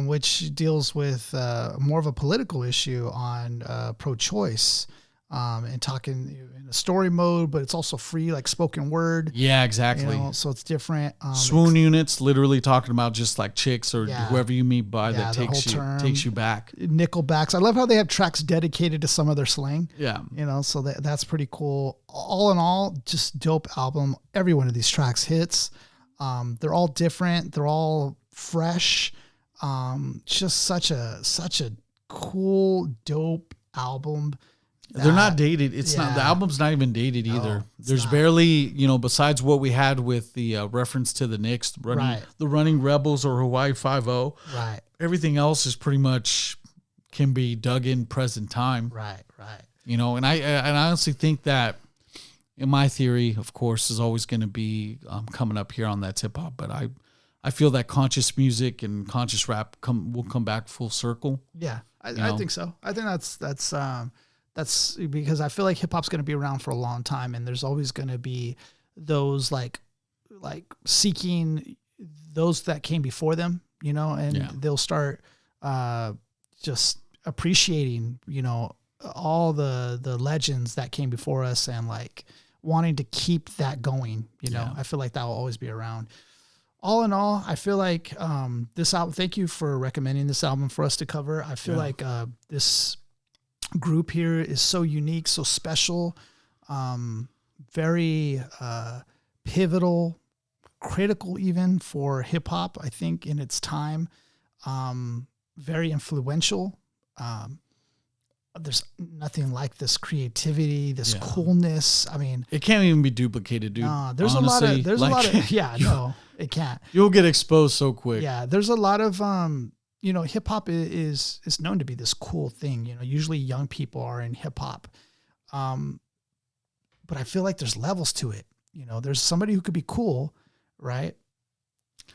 Which deals with more of a political issue on pro-choice, and talking in a story mode, but it's also free, like spoken word. Yeah, exactly. So it's different. Swoon units, literally talking about just like chicks or whoever you meet by that takes you back. Nickelbacks. I love how they have tracks dedicated to some of their slang. Yeah. So that's pretty cool. All in all, just dope album. Every one of these tracks hits. They're all different. They're all fresh. Just such a cool, dope album. They're not dated. It's not, the album's not even dated either. There's barely, besides what we had with the reference to the Knicks, the Running Rebels or Hawaii 5-0. Right. Everything else is pretty much can be dug in present time. Right. And I honestly think that, in my theory, of course, is always going to be coming up here on That's Hip Hop, but I I feel that conscious music and conscious rap will come back full circle. Yeah, I think so. I think that's because I feel like hip hop's going to be around for a long time, and there's always going to be those like seeking those that came before them, and they'll start just appreciating, all the legends that came before us and like wanting to keep that going. I feel like that will always be around. All in all, I feel like this album, thank you for recommending this album for us to cover. I feel like this group here is so unique, so special, very pivotal, critical even for hip hop, I think, in its time, very influential. There's nothing like this creativity, this coolness. I mean, it can't even be duplicated, dude. There's honestly, a lot of, no, it can't. You'll get exposed so quick. Yeah. There's a lot of, hip hop is known to be this cool thing. Usually young people are in hip hop. But I feel like there's levels to it. There's somebody who could be cool, right?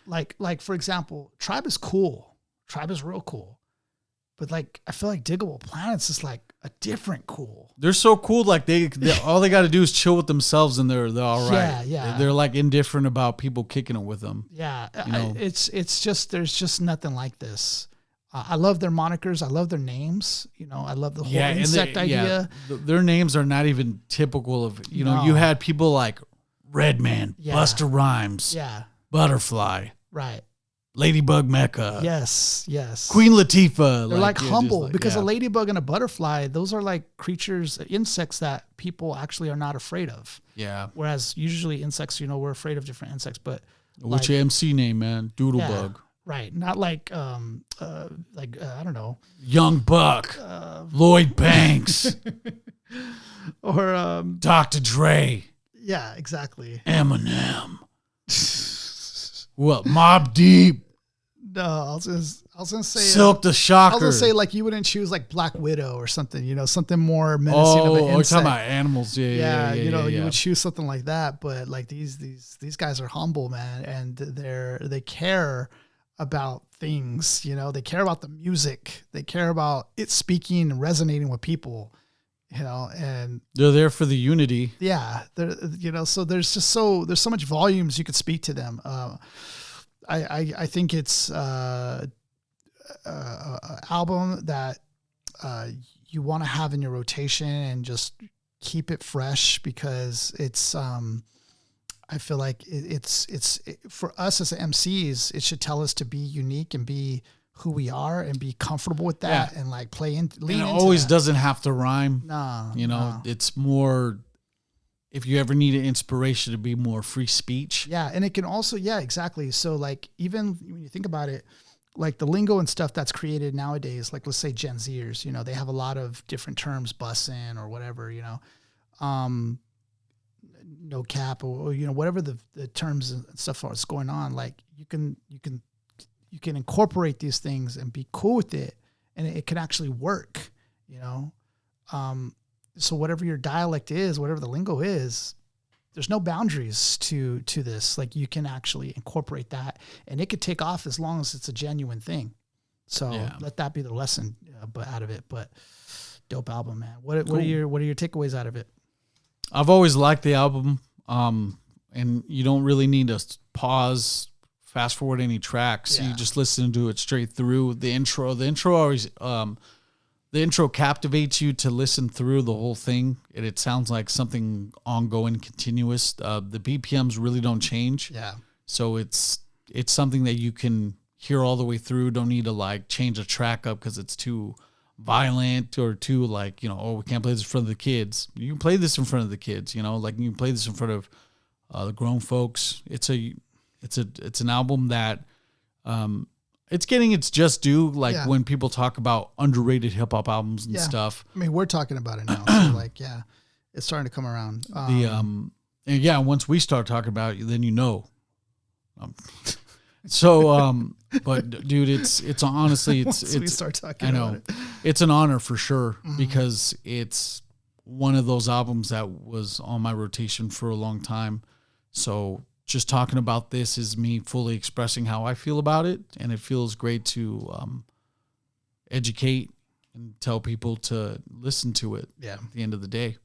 Like for example, Tribe is cool. Tribe is real cool. But like, I feel like Digable Planets is like a different cool. They're so cool. Like they all they got to do is chill with themselves, and they're all right. Yeah. They're like indifferent about people kicking it with them. Yeah. It's just, there's just nothing like this. I love their monikers. I love their names. I love the whole insect idea. Yeah. Their names are not even typical of, you had people like Redman, Buster Rhymes, Butterfly. Right. Ladybug Mecca. Yes. Queen Latifah. They're like humble because a ladybug and a butterfly, those are like creatures, insects that people actually are not afraid of. Yeah. Whereas usually insects, we're afraid of different insects, but what's your MC name, man? Doodlebug. Right. Not like, I don't know. Young Buck. Lloyd Banks. Or Dr. Dre. Yeah, exactly. Eminem. What? Mobb Deep. No, I was gonna say Silk the Shocker. I was gonna say like you wouldn't choose like Black Widow or something, something more menacing of an insect. You're talking about animals, yeah. You would choose something like that, but like these guys are humble, man, and they care about things, they care about the music, they care about it speaking and resonating with people, and they're there for the unity. Yeah, so there's so much volumes you could speak to them. I think it's an album that you want to have in your rotation and just keep it fresh because it's I feel like it's for us as MCs, it should tell us to be unique and be who we are and be comfortable with that and like lean into it always doesn't have to rhyme. No. It's more, if you ever need an inspiration, to be more free speech. Yeah. And it can also, exactly. So like, even when you think about it, like the lingo and stuff that's created nowadays, like let's say Gen Zers, they have a lot of different terms, bussin' or whatever, no cap or whatever the terms and stuff that's going on. Like you can incorporate these things and be cool with it, and it can actually work, so whatever your dialect is, whatever the lingo is, there's no boundaries to this. Like you can actually incorporate that, and it could take off as long as it's a genuine thing. So let that be the lesson, but out of it. But dope album, man. What are your takeaways out of it? I've always liked the album, and you don't really need to pause, fast forward any tracks. You just listen to it straight through. The intro always, the intro captivates you to listen through the whole thing. It sounds like something ongoing, continuous. The BPMs really don't change. Yeah. So it's something that you can hear all the way through. Don't need to like change a track up because it's too violent or too like, we can't play this in front of the kids. You can play this in front of the kids, like you can play this in front of the grown folks. It's an album that it's getting its just due. Like when people talk about underrated hip hop albums and stuff. I mean, we're talking about it now. So like, it's starting to come around. And once we start talking about it, then but dude, it's honestly, it's we start talking about it. It's an honor for sure because it's one of those albums that was on my rotation for a long time. So just talking about this is me fully expressing how I feel about it, and it feels great to educate and tell people to listen to it. Yeah. At the end of the day.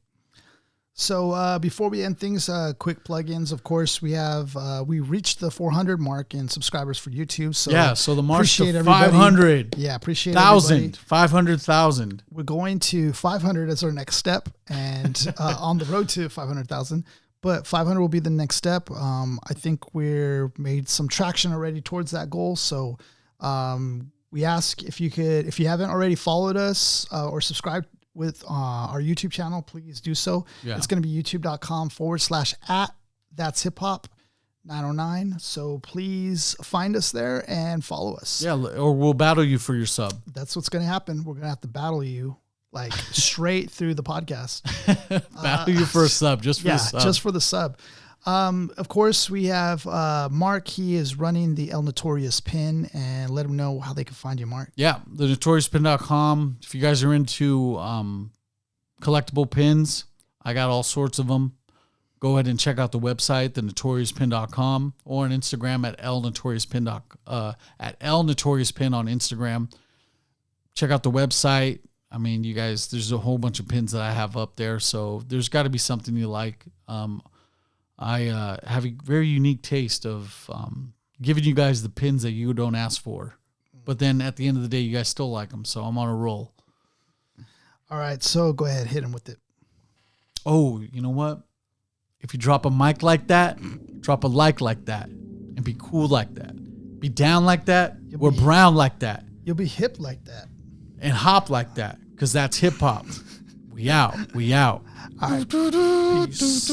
So before we end things, quick plugins. Of course, we have we reached the 400 mark in subscribers for YouTube. So yeah, so the march to everybody. 500. Yeah, appreciate 1,000, 500,000. We're going to 500 as our next step, and on the road to 500,000. But 500 will be the next step. I think we're made some traction already towards that goal. So we ask if you haven't already followed us or subscribed with our YouTube channel, please do so. Yeah. It's going to be youtube.com/@that'shiphop909. So please find us there and follow us. Yeah, or we'll battle you for your sub. That's what's going to happen. We're going to have to battle you like straight through the podcast. Battle you for a sub, just for the sub. Just for the sub. Of course, we have Mark. He is running the El Notorious Pin, and let them know how they can find you, Mark. Yeah, thenotoriouspin.com. If you guys are into collectible pins, I got all sorts of them. Go ahead and check out the website, thenotoriouspin.com, or on Instagram at elnotoriouspin at elnotoriouspin on Instagram. Check out the website. I mean, you guys, there's a whole bunch of pins that I have up there, so there's got to be something you like. I have a very unique taste of giving you guys the pins that you don't ask for. But then at the end of the day, you guys still like them, so I'm on a roll. All right, so go ahead, hit him with it. Oh, you know what? If you drop a mic like that, drop a like that, and be cool like that. Be down like that, or brown like that. You'll be hip like that. And hop like that, because that's hip-hop. We out. We out. All right. Peace.